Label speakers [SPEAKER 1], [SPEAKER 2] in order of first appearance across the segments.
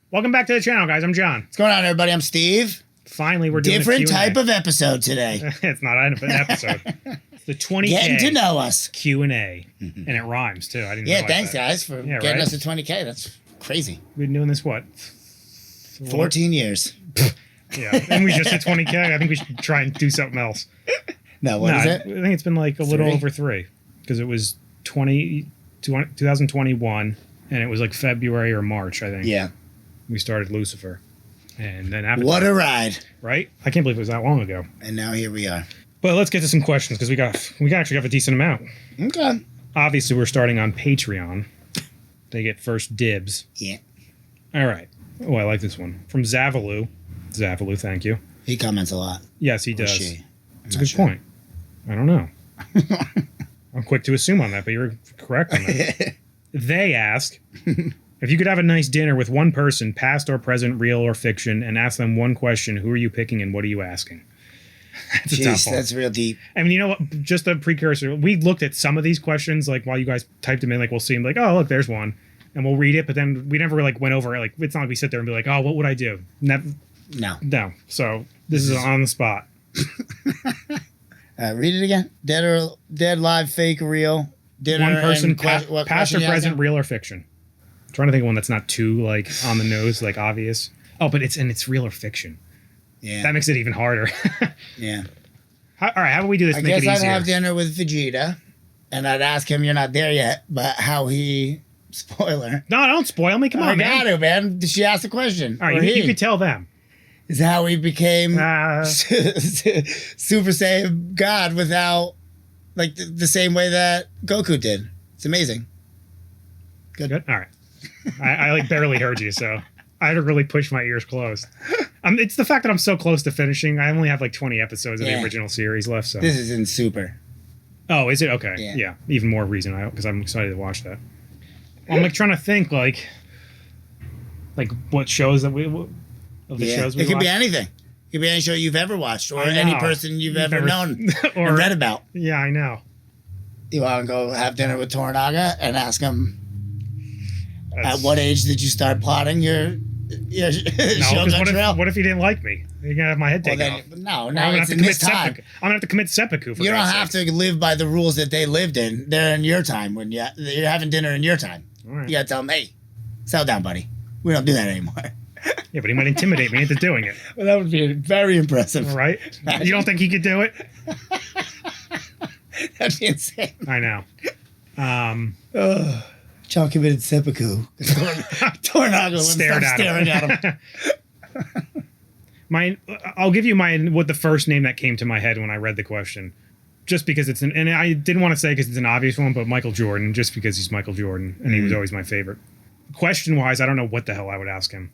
[SPEAKER 1] Welcome back to the channel, guys. I'm John.
[SPEAKER 2] What's going on, everybody? I'm Steve.
[SPEAKER 1] Finally, we're doing
[SPEAKER 2] different
[SPEAKER 1] a Q&A.
[SPEAKER 2] type of episode today.
[SPEAKER 1] It's not an episode. It's the 20K
[SPEAKER 2] Getting to know us.
[SPEAKER 1] Q&A. And it rhymes, too. I didn't
[SPEAKER 2] Yeah,
[SPEAKER 1] realize
[SPEAKER 2] thanks,
[SPEAKER 1] that.
[SPEAKER 2] guys, for getting us to 20K. That's crazy.
[SPEAKER 1] We've been doing this, what?
[SPEAKER 2] 14 years.
[SPEAKER 1] Yeah, and we just hit 20K. I think we should try and do something else.
[SPEAKER 2] No, what is it?
[SPEAKER 1] I think it's been like a little over 3. Because it was 2021, and it was like February or March, I think.
[SPEAKER 2] Yeah.
[SPEAKER 1] We started Lucifer. And then after
[SPEAKER 2] What a ride.
[SPEAKER 1] Right? I can't believe it was that long ago.
[SPEAKER 2] And now here we are.
[SPEAKER 1] But let's get to some questions, because we actually have a decent amount.
[SPEAKER 2] Okay.
[SPEAKER 1] Obviously, we're starting on Patreon. They get first dibs.
[SPEAKER 2] Yeah.
[SPEAKER 1] All right. Oh, I like this one. From Zavalu. Zavalu, thank you.
[SPEAKER 2] He comments a lot.
[SPEAKER 1] Yes, he does.
[SPEAKER 2] She?
[SPEAKER 1] It's a good point. I don't know. I'm quick to assume on that, but you're correct on that. They ask, if you could have a nice dinner with one person, past or present, real or fiction, and ask them one question, who are you picking and what are you asking? That's a tough one.
[SPEAKER 2] That's real deep.
[SPEAKER 1] I mean, you know what? Just a precursor. We looked at some of these questions, like while you guys typed them in, like we'll see them, like, oh, look, there's one. And we'll read it, but then we never like went over it. Like, it's not like we sit there and be like, oh, what would I do? Never. No. So this is on the spot.
[SPEAKER 2] Read it again. Dead, live, fake, real. Dinner.
[SPEAKER 1] One person,
[SPEAKER 2] what
[SPEAKER 1] past or
[SPEAKER 2] question you
[SPEAKER 1] present,
[SPEAKER 2] asking?
[SPEAKER 1] real or fiction. I'm trying to think of one that's not too like on the nose, like obvious. Oh, but it's real or fiction.
[SPEAKER 2] Yeah.
[SPEAKER 1] That makes it even harder.
[SPEAKER 2] Yeah.
[SPEAKER 1] All right, how about we do this?
[SPEAKER 2] I
[SPEAKER 1] Make
[SPEAKER 2] guess
[SPEAKER 1] it
[SPEAKER 2] I'd
[SPEAKER 1] easier.
[SPEAKER 2] have dinner with Vegeta, and I'd ask him, you're not there yet, but how he, spoiler.
[SPEAKER 1] No, don't spoil me. Come on,
[SPEAKER 2] I
[SPEAKER 1] man.
[SPEAKER 2] got to, man. She asked the question.
[SPEAKER 1] All right, you could tell them.
[SPEAKER 2] Is how he became Super Saiyan God without, like, the same way that Goku did. It's amazing.
[SPEAKER 1] Good. All right. I like barely heard you, so I had to really push my ears closed. It's the fact that I'm so close to finishing. I only have like 20 episodes of the original series left. So
[SPEAKER 2] this is in Super.
[SPEAKER 1] Oh, is it? Okay. Yeah. Even more reason because I'm excited to watch that. I'm like trying to think like what shows that shows we
[SPEAKER 2] it could
[SPEAKER 1] watch.
[SPEAKER 2] be anything. It could be any show you've ever watched or any person you've ever known
[SPEAKER 1] or
[SPEAKER 2] and read about.
[SPEAKER 1] Yeah, I know.
[SPEAKER 2] You want to go have dinner with Toranaga and ask him at what age did you start plotting your Shogun Trail?
[SPEAKER 1] What if he didn't like me? You're gonna have my head taken off.
[SPEAKER 2] No,
[SPEAKER 1] I'm gonna have to
[SPEAKER 2] commit time.
[SPEAKER 1] I'm gonna have to commit seppuku. For
[SPEAKER 2] you don't
[SPEAKER 1] God's
[SPEAKER 2] have
[SPEAKER 1] sake.
[SPEAKER 2] to live by the rules that they lived in. They're in your time when you're having dinner in your time.
[SPEAKER 1] Right.
[SPEAKER 2] You gotta tell them, hey, settle down, buddy. We don't do that anymore.
[SPEAKER 1] Yeah, but he might intimidate me into doing it.
[SPEAKER 2] Well, that would be very impressive.
[SPEAKER 1] Right? You don't think he could do it?
[SPEAKER 2] That'd be insane.
[SPEAKER 1] I know.
[SPEAKER 2] John committed seppuku. Toranaga wouldn't stop staring at him.
[SPEAKER 1] I'll give you what the first name that came to my head when I read the question. Just because and I didn't want to say because it's an obvious one, but Michael Jordan, just because he's Michael Jordan, and he was always my favorite. Question-wise, I don't know what the hell I would ask him.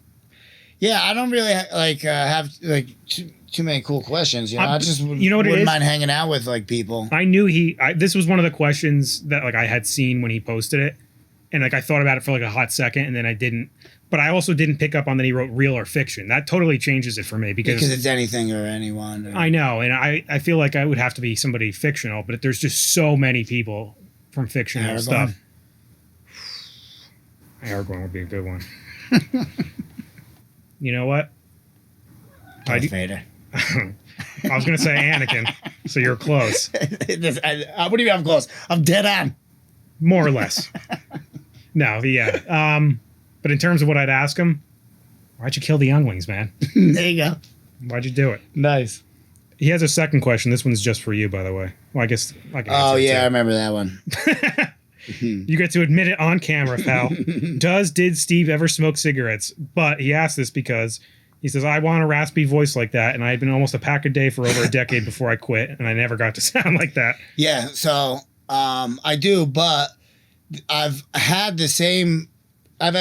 [SPEAKER 2] Yeah, I don't really have too many cool questions. You know, I just wouldn't mind hanging out with like people.
[SPEAKER 1] I knew this was one of the questions that like I had seen when he posted it, and like I thought about it for like a hot second, and then I didn't. But I also didn't pick up on that he wrote real or fiction. That totally changes it for me because
[SPEAKER 2] it's anything or anyone.
[SPEAKER 1] I know, and I feel like I would have to be somebody fictional, but there's just so many people from fictional stuff. Aragorn would be a good one. You know what?
[SPEAKER 2] Darth Vader.
[SPEAKER 1] I was going to say Anakin, so you're close.
[SPEAKER 2] What do you mean I'm close? I'm dead on.
[SPEAKER 1] More or less. No, yeah. But in terms of what I'd ask him, why'd you kill the younglings, man?
[SPEAKER 2] There you go.
[SPEAKER 1] Why'd you do it?
[SPEAKER 2] Nice.
[SPEAKER 1] He has a second question. This one's just for you, by the way. Well, I guess I can answer it, too.
[SPEAKER 2] I remember that one.
[SPEAKER 1] You get to admit it on camera, pal. Did Steve ever smoke cigarettes? But he asked this because he says, I want a raspy voice like that, and I had been almost a pack a day for over a decade before I quit, and I never got to sound like that.
[SPEAKER 2] Yeah, so I do, but I've had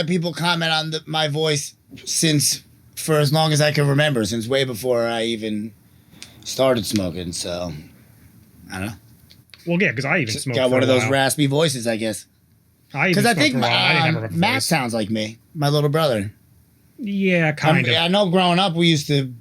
[SPEAKER 2] people comment on my voice for as long as I can remember, since way before I even started smoking, so I don't know.
[SPEAKER 1] Well, yeah, because I even smoked.
[SPEAKER 2] Got one of those raspy voices, I guess.
[SPEAKER 1] Because I think
[SPEAKER 2] Matt sounds like me, my little brother.
[SPEAKER 1] Yeah, kind of.
[SPEAKER 2] I know. Growing up, I used to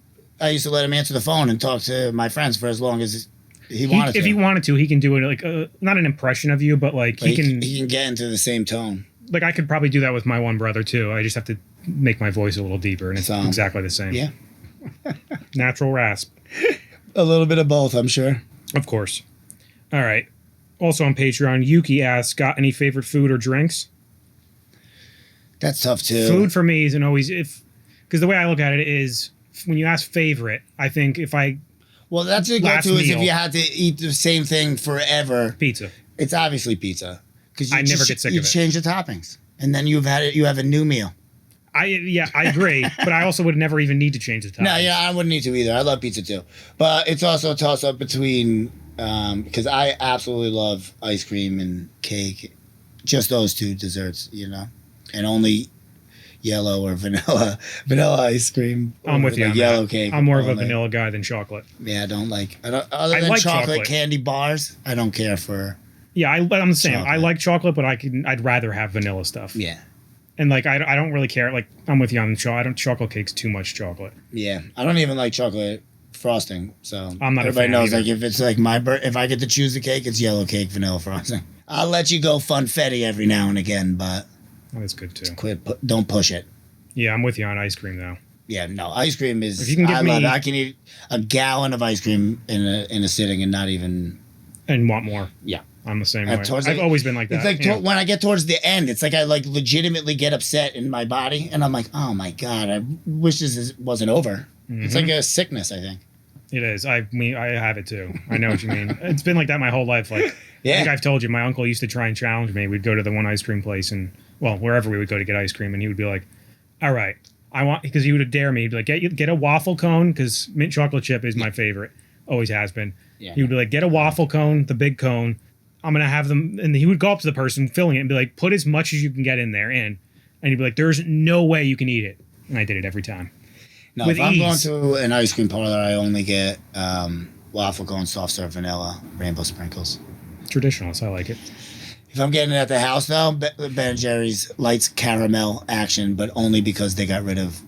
[SPEAKER 2] let him answer the phone and talk to my friends for as long as he wanted to.
[SPEAKER 1] If he wanted to, he can do it like not an impression of you, but like he can
[SPEAKER 2] get into the same tone.
[SPEAKER 1] Like I could probably do that with my one brother too. I just have to make my voice a little deeper, and it's exactly the same.
[SPEAKER 2] Yeah.
[SPEAKER 1] Natural rasp.
[SPEAKER 2] A little bit of both, I'm sure.
[SPEAKER 1] Of course. All right. Also on Patreon, Yuki asks, got any favorite food or drinks?
[SPEAKER 2] That's tough too.
[SPEAKER 1] Food for me isn't always because the way I look at it is when you ask favorite, I think if I
[SPEAKER 2] well, that's a
[SPEAKER 1] last
[SPEAKER 2] go-to is if
[SPEAKER 1] meal.
[SPEAKER 2] you had to eat the same thing forever.
[SPEAKER 1] Pizza.
[SPEAKER 2] It's obviously pizza because
[SPEAKER 1] I never get sick of it.
[SPEAKER 2] You change the toppings, and then you have a new meal.
[SPEAKER 1] I agree, but I also would never even need to change the time.
[SPEAKER 2] No, yeah, I wouldn't need to either. I love pizza too, but it's also a toss-up between because I absolutely love ice cream and cake, just those two desserts, and only yellow or vanilla ice cream.
[SPEAKER 1] I'm with you.
[SPEAKER 2] Like
[SPEAKER 1] on
[SPEAKER 2] yellow
[SPEAKER 1] that.
[SPEAKER 2] cake.
[SPEAKER 1] I'm more of a vanilla guy than chocolate.
[SPEAKER 2] Yeah, I don't other than
[SPEAKER 1] like
[SPEAKER 2] chocolate candy bars. I don't care for.
[SPEAKER 1] Yeah, I'm the same.
[SPEAKER 2] Chocolate.
[SPEAKER 1] I like chocolate, but I'd rather have vanilla stuff.
[SPEAKER 2] Yeah.
[SPEAKER 1] And like I don't really care. Like I'm with you on chocolate cake's too much chocolate.
[SPEAKER 2] Yeah, I don't even like chocolate frosting. So
[SPEAKER 1] I'm not.
[SPEAKER 2] Everybody
[SPEAKER 1] a fan
[SPEAKER 2] knows
[SPEAKER 1] either.
[SPEAKER 2] like if it's like if I get to choose the cake, it's yellow cake, vanilla frosting. I'll let you go funfetti every now and again, but
[SPEAKER 1] That's good too.
[SPEAKER 2] Don't push it.
[SPEAKER 1] Yeah, I'm with you on ice cream though.
[SPEAKER 2] Yeah, no, ice cream is.
[SPEAKER 1] If you can give me,
[SPEAKER 2] I can eat a gallon of ice cream in a sitting and not even.
[SPEAKER 1] And want more.
[SPEAKER 2] Yeah.
[SPEAKER 1] I'm the same way.
[SPEAKER 2] I've
[SPEAKER 1] always been like that.
[SPEAKER 2] It's like when I get towards the end, it's like I like legitimately get upset in my body, and I'm like, oh my god, I wish this wasn't over. Mm-hmm. It's like a sickness, I think.
[SPEAKER 1] It is. I have it too. I know what you mean. It's been like that my whole life. Like,
[SPEAKER 2] yeah.
[SPEAKER 1] I think I've told you, my uncle used to try and challenge me. We'd go to the one ice cream place and, well, wherever we would go to get ice cream, and he would be like, all right, because he would dare me. He'd be like, get a waffle cone, because mint chocolate chip is my favorite. Always has been.
[SPEAKER 2] Yeah.
[SPEAKER 1] He would be like, get a waffle cone, the big cone. I'm going to have them. And he would go up to the person filling it and be like, put as much as you can get in there. And he'd be like, there's no way you can eat it. And I did it every time.
[SPEAKER 2] No,
[SPEAKER 1] With
[SPEAKER 2] if I'm
[SPEAKER 1] ease.
[SPEAKER 2] going to an ice cream parlor, I only get waffle cone, soft serve vanilla, rainbow sprinkles.
[SPEAKER 1] Traditionalist. I like it.
[SPEAKER 2] If I'm getting it at the house, though, Ben & Jerry's lights caramel action, but only because they got rid of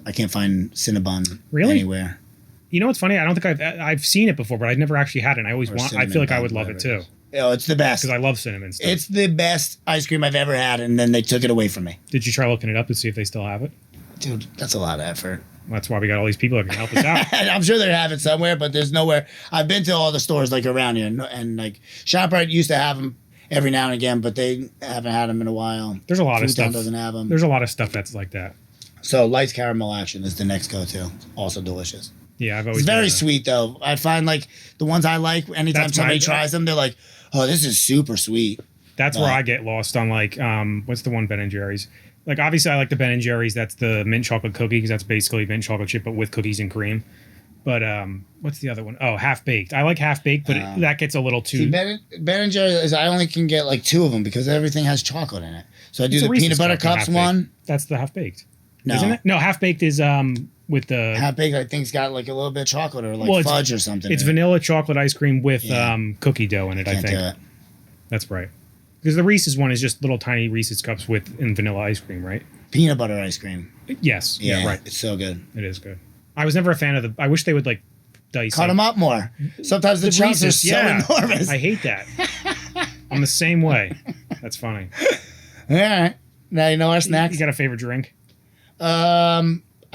[SPEAKER 2] I can't find Cinnabon anywhere.
[SPEAKER 1] You know what's funny? I don't think I've seen it before, but I've never actually had it. And I always I feel like I would love it too.
[SPEAKER 2] Oh, it's the best.
[SPEAKER 1] Because I love cinnamon stuff.
[SPEAKER 2] It's the best ice cream I've ever had, and then they took it away from me.
[SPEAKER 1] Did you try looking it up to see if they still have it?
[SPEAKER 2] Dude, that's a lot of effort.
[SPEAKER 1] That's why we got all these people that can help us out.
[SPEAKER 2] I'm sure they have it somewhere, but there's nowhere. I've been to all the stores like around here, and like ShopRite used to have them every now and again, but they haven't had them in a while.
[SPEAKER 1] There's a lot of stuff.
[SPEAKER 2] Doesn't have them.
[SPEAKER 1] There's a lot of stuff that's like that.
[SPEAKER 2] So lights caramel action is the next go-to. Also delicious.
[SPEAKER 1] Yeah, I've always.
[SPEAKER 2] It's very sweet though. I find like the ones I like. Anytime somebody tries them, they're like, "Oh, this is super sweet."
[SPEAKER 1] That's where I get lost on like what's the one Ben & Jerry's? Like obviously I like the Ben & Jerry's. That's the mint chocolate cookie because that's basically mint chocolate chip but with cookies and cream. But what's the other one? Oh, half baked. I like half baked, but that gets a little too.
[SPEAKER 2] See, Ben & Jerry's. I only can get like 2 of them because everything has chocolate in it. So I do the peanut butter cups one.
[SPEAKER 1] That's the half baked.
[SPEAKER 2] No,
[SPEAKER 1] isn't it? No, half baked is with the
[SPEAKER 2] half baked. I think it's got like a little bit of chocolate or like fudge or something.
[SPEAKER 1] It's vanilla chocolate ice cream with cookie dough in it. I think
[SPEAKER 2] do it.
[SPEAKER 1] That's right. Because the Reese's one is just little tiny Reese's cups in vanilla ice cream, right?
[SPEAKER 2] Peanut butter ice cream.
[SPEAKER 1] Yes. Yeah. Right.
[SPEAKER 2] It's so good.
[SPEAKER 1] It is good. I was never a fan of I wish they would like dice.
[SPEAKER 2] Cut them up more. Sometimes the chunks are so enormous.
[SPEAKER 1] I hate that. I'm the same way. That's funny.
[SPEAKER 2] All right. Now you know our snacks.
[SPEAKER 1] You got a favorite drink?
[SPEAKER 2] I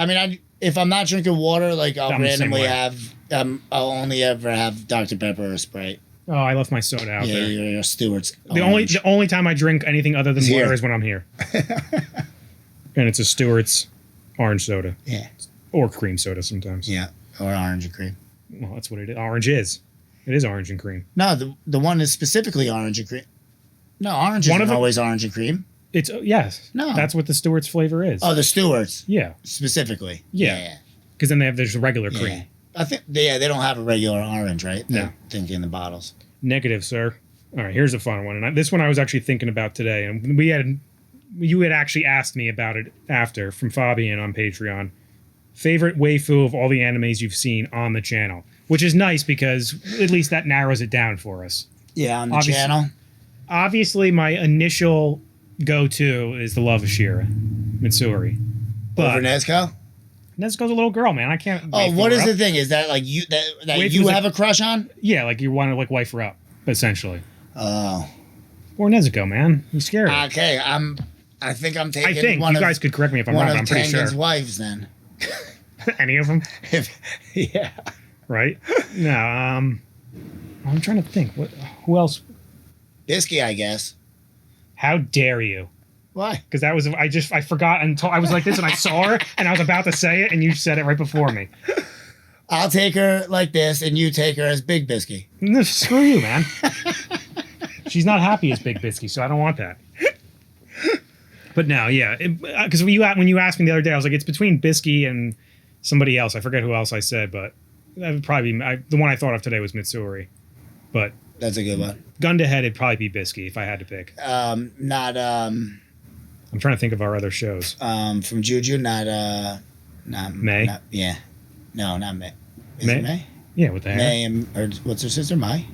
[SPEAKER 2] mean, if I'm not drinking water, like I'll randomly have. I'll only ever have Dr. Pepper or Sprite.
[SPEAKER 1] Oh, I left my soda out there.
[SPEAKER 2] Yeah, your Stewart's.
[SPEAKER 1] The only time I drink anything other than water is when I'm here. And it's a Stewart's orange soda.
[SPEAKER 2] Yeah.
[SPEAKER 1] Or cream soda sometimes.
[SPEAKER 2] Yeah, or orange and cream.
[SPEAKER 1] Well, that's what it is. Orange is. It is orange and cream.
[SPEAKER 2] No, the one is specifically orange and cream. No, orange isn't always orange and cream.
[SPEAKER 1] It's yes.
[SPEAKER 2] No,
[SPEAKER 1] that's what the Stewart's flavor is.
[SPEAKER 2] Oh, the Stewart's.
[SPEAKER 1] Yeah.
[SPEAKER 2] Specifically.
[SPEAKER 1] Yeah. Because then there's regular cream.
[SPEAKER 2] I think they don't have a regular orange, right?
[SPEAKER 1] No.
[SPEAKER 2] I think in the bottles.
[SPEAKER 1] Negative, sir. All right, here's a fun one, and this one I was actually thinking about today, and you had actually asked me about it after from Fabian on Patreon. Favorite waifu of all the animes you've seen on the channel, which is nice because at least that narrows it down for us.
[SPEAKER 2] Yeah, on the channel.
[SPEAKER 1] Obviously, my initial go-to is the love of Shira, Mitsuri.
[SPEAKER 2] But over Nezuko?
[SPEAKER 1] Nezuko's a little girl, man. I can't.
[SPEAKER 2] Oh, what is the thing? Is that like you that you have a crush on?
[SPEAKER 1] Yeah, like you want to like wife her up, essentially.
[SPEAKER 2] Oh.
[SPEAKER 1] Or Nezuko, man. I'm scared.
[SPEAKER 2] Okay, I think I'm taking.
[SPEAKER 1] I think
[SPEAKER 2] one
[SPEAKER 1] you
[SPEAKER 2] of,
[SPEAKER 1] guys could correct me if I'm
[SPEAKER 2] one
[SPEAKER 1] wrong.
[SPEAKER 2] of
[SPEAKER 1] But I'm pretty
[SPEAKER 2] Tangen's
[SPEAKER 1] sure.
[SPEAKER 2] wives then.
[SPEAKER 1] Any of them,
[SPEAKER 2] Yeah.
[SPEAKER 1] right? No. I'm trying to think. Who else?
[SPEAKER 2] Bisky, I guess.
[SPEAKER 1] How dare you?
[SPEAKER 2] Why?
[SPEAKER 1] Because that was I forgot until I was like this and I saw her and I was about to say it and you said it right before me.
[SPEAKER 2] I'll take her like this, and you take her as Big Bisky.
[SPEAKER 1] No, screw you, man. She's not happy as Big Bisky, so I don't want that. But no, yeah, because when you asked me the other day, I was like, it's between Bisky and somebody else. I forget who else I said, but that would probably be the one I thought of today was Mitsuri. But
[SPEAKER 2] That's a good one.
[SPEAKER 1] gun to head, it'd probably be Bisky if I had to pick. I'm trying to think of our other shows.
[SPEAKER 2] From Juju, not
[SPEAKER 1] May?
[SPEAKER 2] Yeah. No, not May. Is
[SPEAKER 1] May?
[SPEAKER 2] it May?
[SPEAKER 1] Yeah, with the hair.
[SPEAKER 2] May or what's her sister? Mai?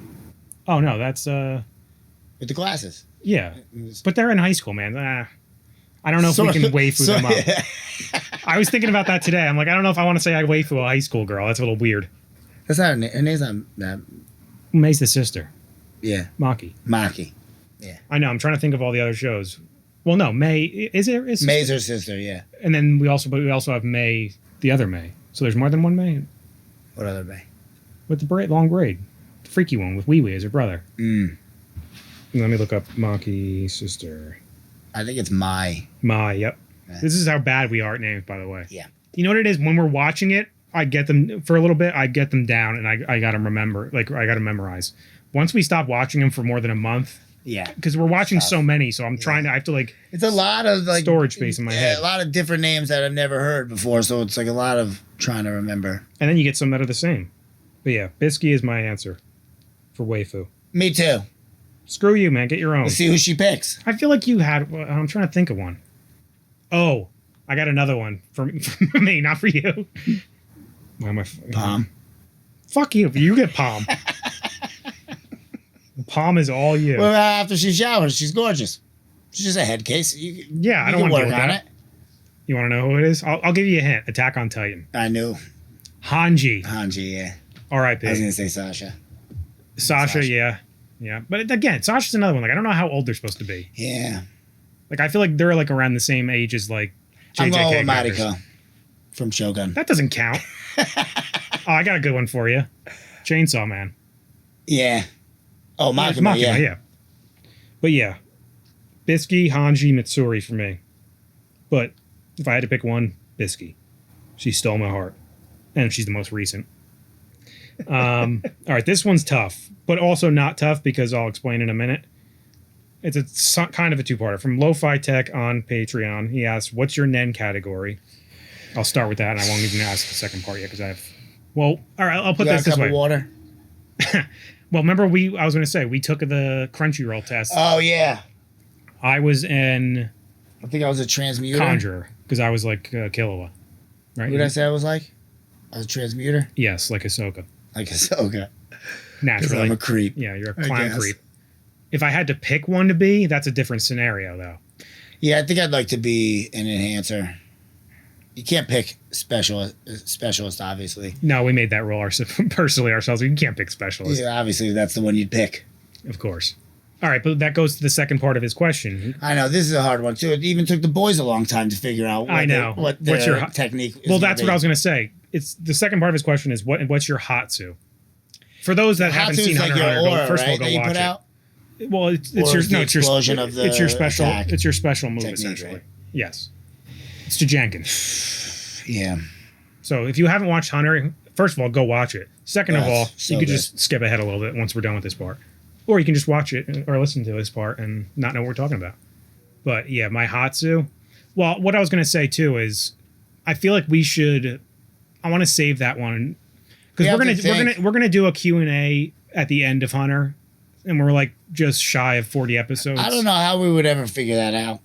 [SPEAKER 1] Oh no, that's
[SPEAKER 2] With the glasses.
[SPEAKER 1] yeah. But they're in high school, man. I don't know if we can waifu them up.
[SPEAKER 2] Yeah.
[SPEAKER 1] I was thinking about that today. I'm like, I don't know if I want to say I waifu a high school girl. That's a little weird.
[SPEAKER 2] That's not her name. Her name's not that.
[SPEAKER 1] May's the sister.
[SPEAKER 2] Yeah.
[SPEAKER 1] Maki.
[SPEAKER 2] Maki.
[SPEAKER 1] I know. I'm trying to think of all the other shows. Well, no, May is there? Is
[SPEAKER 2] May's her sister, yeah.
[SPEAKER 1] and then we also have May, the other May. So there's more than one May
[SPEAKER 2] What other May?
[SPEAKER 1] with the long braid, the freaky one with Wee Wee as her brother.
[SPEAKER 2] Mm.
[SPEAKER 1] Let me look up Maki sister.
[SPEAKER 2] I think it's Mai.
[SPEAKER 1] Mai. Yep.
[SPEAKER 2] Yeah.
[SPEAKER 1] This is how bad we are at names, by the way.
[SPEAKER 2] Yeah.
[SPEAKER 1] You know what it is? When we're watching it, I get them for a little bit. I get them down, and I got to remember. Like I got to memorize. Once we stop watching them for more than a month,
[SPEAKER 2] Yeah.
[SPEAKER 1] because we're watching so many, so I'm trying to. I have to like
[SPEAKER 2] It's a lot of like
[SPEAKER 1] storage space in my head,
[SPEAKER 2] a lot of different names that I've never heard before, so it's like a lot of trying to remember.
[SPEAKER 1] and then you get some that are the same. But yeah, Bisky is my answer for waifu.
[SPEAKER 2] Me too.
[SPEAKER 1] Screw you, man. Get your own.
[SPEAKER 2] Let's see who she picks.
[SPEAKER 1] I feel like you had. Well, I'm trying to think of one. Oh, I got another one for me, not for you. Why am I?
[SPEAKER 2] Palm.
[SPEAKER 1] Fuck you. You get palm. Palm is all you.
[SPEAKER 2] Well, after she showers, she's gorgeous. She's just a head case.
[SPEAKER 1] Yeah, I don't
[SPEAKER 2] can
[SPEAKER 1] want to
[SPEAKER 2] work
[SPEAKER 1] deal with
[SPEAKER 2] on
[SPEAKER 1] that.
[SPEAKER 2] it.
[SPEAKER 1] You want to know who it is? I'll give you a hint. Attack on Titan.
[SPEAKER 2] I knew.
[SPEAKER 1] Hanji.
[SPEAKER 2] Hanji, yeah.
[SPEAKER 1] R.I.P.
[SPEAKER 2] I was gonna say Sasha.
[SPEAKER 1] Sasha, yeah. But again, Sasha's another one. Like I don't know how old they're supposed to be.
[SPEAKER 2] Yeah.
[SPEAKER 1] Like I feel like they're like around the same age as like
[SPEAKER 2] I'm
[SPEAKER 1] JJK
[SPEAKER 2] going with
[SPEAKER 1] characters.
[SPEAKER 2] Mariko from Shogun.
[SPEAKER 1] That doesn't count. Oh, I got a good one for you. Chainsaw Man.
[SPEAKER 2] Yeah. Oh,
[SPEAKER 1] It's
[SPEAKER 2] Makima, yeah.
[SPEAKER 1] But yeah, Bisky, Hanji, Mitsuri for me. But if I had to pick one, Bisky. She stole my heart. And she's the most recent. All right, this one's tough, but also not tough because I'll explain in a minute. It's kind of a two-parter. From Lo-Fi Tech on Patreon, he asks, what's your Nen category? I'll start with that, and I won't even ask the second part yet because I have... Well, all right, I'll put
[SPEAKER 2] You got
[SPEAKER 1] this
[SPEAKER 2] a cup
[SPEAKER 1] way.
[SPEAKER 2] of water?
[SPEAKER 1] Well, remember I was going to say, we took the Crunchyroll test.
[SPEAKER 2] Oh, yeah.
[SPEAKER 1] I was in
[SPEAKER 2] I think I was a transmuter.
[SPEAKER 1] Conjurer because I was like Killua, right?
[SPEAKER 2] What did I say I was like? I was a transmuter?
[SPEAKER 1] Yes, like Ahsoka.
[SPEAKER 2] Like Ahsoka. Because
[SPEAKER 1] Naturally.
[SPEAKER 2] I'm a creep.
[SPEAKER 1] Yeah, you're a
[SPEAKER 2] I
[SPEAKER 1] clown
[SPEAKER 2] guess.
[SPEAKER 1] creep. If I had to pick one to be, that's a different scenario, though.
[SPEAKER 2] Yeah, I think I'd like to be an enhancer. You can't pick specialist, obviously.
[SPEAKER 1] No, we made that rule personally ourselves. We can't pick specialists,
[SPEAKER 2] Yeah, obviously that's the one you'd pick.
[SPEAKER 1] of course. All right, but that goes to the second part of his question.
[SPEAKER 2] I know this is a hard one too. It even took the boys a long time to figure out.
[SPEAKER 1] I know.
[SPEAKER 2] what
[SPEAKER 1] What's
[SPEAKER 2] their
[SPEAKER 1] your
[SPEAKER 2] technique. Is
[SPEAKER 1] Well,
[SPEAKER 2] gonna
[SPEAKER 1] that's
[SPEAKER 2] be.
[SPEAKER 1] what I was going to say. It's the second part of his question is what's your Hatsu? For those that haven't
[SPEAKER 2] Hatsu's
[SPEAKER 1] seen
[SPEAKER 2] like
[SPEAKER 1] Hunter x
[SPEAKER 2] your
[SPEAKER 1] Hunter,
[SPEAKER 2] aura,
[SPEAKER 1] first
[SPEAKER 2] right?
[SPEAKER 1] of all,
[SPEAKER 2] That
[SPEAKER 1] go
[SPEAKER 2] you
[SPEAKER 1] watch
[SPEAKER 2] put
[SPEAKER 1] it.
[SPEAKER 2] out.
[SPEAKER 1] Well, it's
[SPEAKER 2] Or
[SPEAKER 1] your
[SPEAKER 2] is the
[SPEAKER 1] no, it's your
[SPEAKER 2] explosion of the
[SPEAKER 1] it's your special
[SPEAKER 2] attack
[SPEAKER 1] it's your special move
[SPEAKER 2] technique,
[SPEAKER 1] essentially.
[SPEAKER 2] right?
[SPEAKER 1] Yes, it's Jankin.
[SPEAKER 2] Yeah.
[SPEAKER 1] So if you haven't watched Hunter, first of all, go watch it. Second of
[SPEAKER 2] Yes,
[SPEAKER 1] all,
[SPEAKER 2] so
[SPEAKER 1] you could
[SPEAKER 2] good.
[SPEAKER 1] just skip ahead a little bit once we're done with this part, or you can just watch it or listen to this part and not know what we're talking about. But yeah, my Hatsu. Well, what I was going to say too is, I feel like we should. I want to save that one because
[SPEAKER 2] We
[SPEAKER 1] we're
[SPEAKER 2] have to think.
[SPEAKER 1] we're gonna do a Q&A at the end of Hunter, and we're like just shy of 40 episodes.
[SPEAKER 2] I don't know how we would ever figure that out.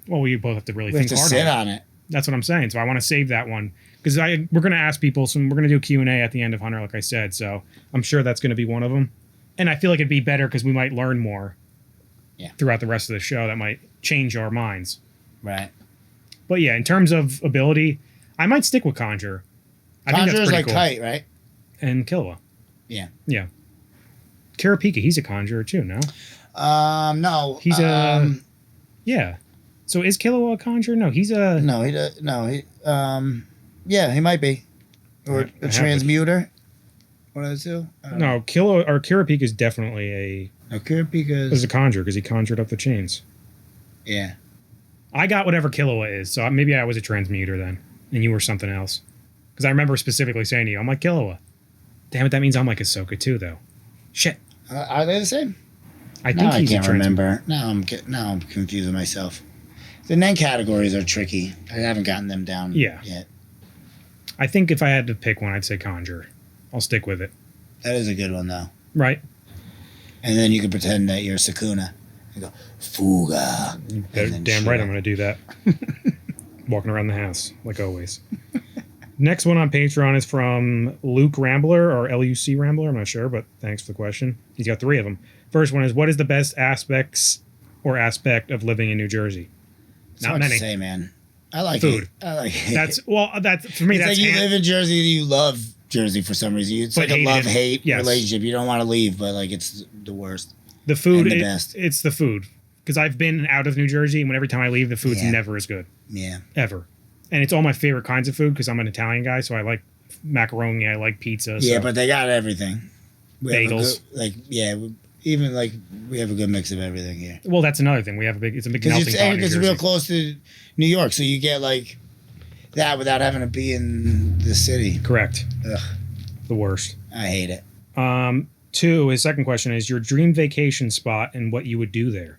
[SPEAKER 1] Well, we both have to really
[SPEAKER 2] We have
[SPEAKER 1] think
[SPEAKER 2] to
[SPEAKER 1] hard
[SPEAKER 2] sit
[SPEAKER 1] on it.
[SPEAKER 2] on it.
[SPEAKER 1] That's what I'm saying. So I want to save that one because we're going to ask people. We're going to do a Q&A at the end of Hunter, like I said. So I'm sure that's going to be one of them. And I feel like it'd be better because we might learn more throughout the rest of the show that might change our minds.
[SPEAKER 2] Right.
[SPEAKER 1] But yeah, in terms of ability, I might stick with Conjure. I think that's
[SPEAKER 2] Conjurer's
[SPEAKER 1] pretty
[SPEAKER 2] like
[SPEAKER 1] cool.
[SPEAKER 2] Kite, right?
[SPEAKER 1] And Killua.
[SPEAKER 2] Yeah.
[SPEAKER 1] Yeah. Karapika, he's a Conjurer too, no?
[SPEAKER 2] No.
[SPEAKER 1] He's yeah. So is Killua a conjurer? No, he's a...
[SPEAKER 2] No, he does. No, yeah, he might be, or a transmuter. One of the two.
[SPEAKER 1] No, Killua or Kurapika is definitely is a conjurer because he conjured up the chains.
[SPEAKER 2] Yeah.
[SPEAKER 1] I got whatever Killua is, so maybe I was a transmuter then, and you were something else. Because I remember specifically saying to you, I'm like Killua. Damn it, that means I'm like Ahsoka too, though. Shit.
[SPEAKER 2] Are they the same?
[SPEAKER 1] I think he's
[SPEAKER 2] I can't remember. Now I'm confusing myself. The name categories are tricky. I haven't gotten them down yet.
[SPEAKER 1] I think if I had to pick one, I'd say conjurer. I'll stick with it.
[SPEAKER 2] That is a good one, though.
[SPEAKER 1] Right.
[SPEAKER 2] And then you can pretend that you're Sukuna. You go, Fuga.
[SPEAKER 1] Damn right I'm going to do that. Walking around the house, like always. Next one on Patreon is from Luke Rambler, or Luc Rambler, I'm not sure, but thanks for the question. He's got 3 of them. First one is, what is the best aspect of living in New Jersey?
[SPEAKER 2] It's not many. To say, man. I like
[SPEAKER 1] food.
[SPEAKER 2] I like it.
[SPEAKER 1] That's for me.
[SPEAKER 2] It's
[SPEAKER 1] that's
[SPEAKER 2] like you live in Jersey, you love Jersey for some reason. It's like a love-hate relationship. You don't want to leave, but like it's the worst.
[SPEAKER 1] The food,
[SPEAKER 2] and the best.
[SPEAKER 1] It's the food. Because I've been out of New Jersey, and every time I leave, the food's never as good.
[SPEAKER 2] Yeah.
[SPEAKER 1] Ever. And it's all my favorite kinds of food because I'm an Italian guy, so I like macaroni, I like pizza.
[SPEAKER 2] Yeah, but they got everything.
[SPEAKER 1] Bagels.
[SPEAKER 2] We have a good mix of everything here.
[SPEAKER 1] Well, that's another thing. It's a big melting pot.
[SPEAKER 2] It's real close to New York, so you get like that without having to be in the city.
[SPEAKER 1] Correct.
[SPEAKER 2] Ugh.
[SPEAKER 1] The worst.
[SPEAKER 2] I hate it.
[SPEAKER 1] 2, his second question is your dream vacation spot and what you would do there.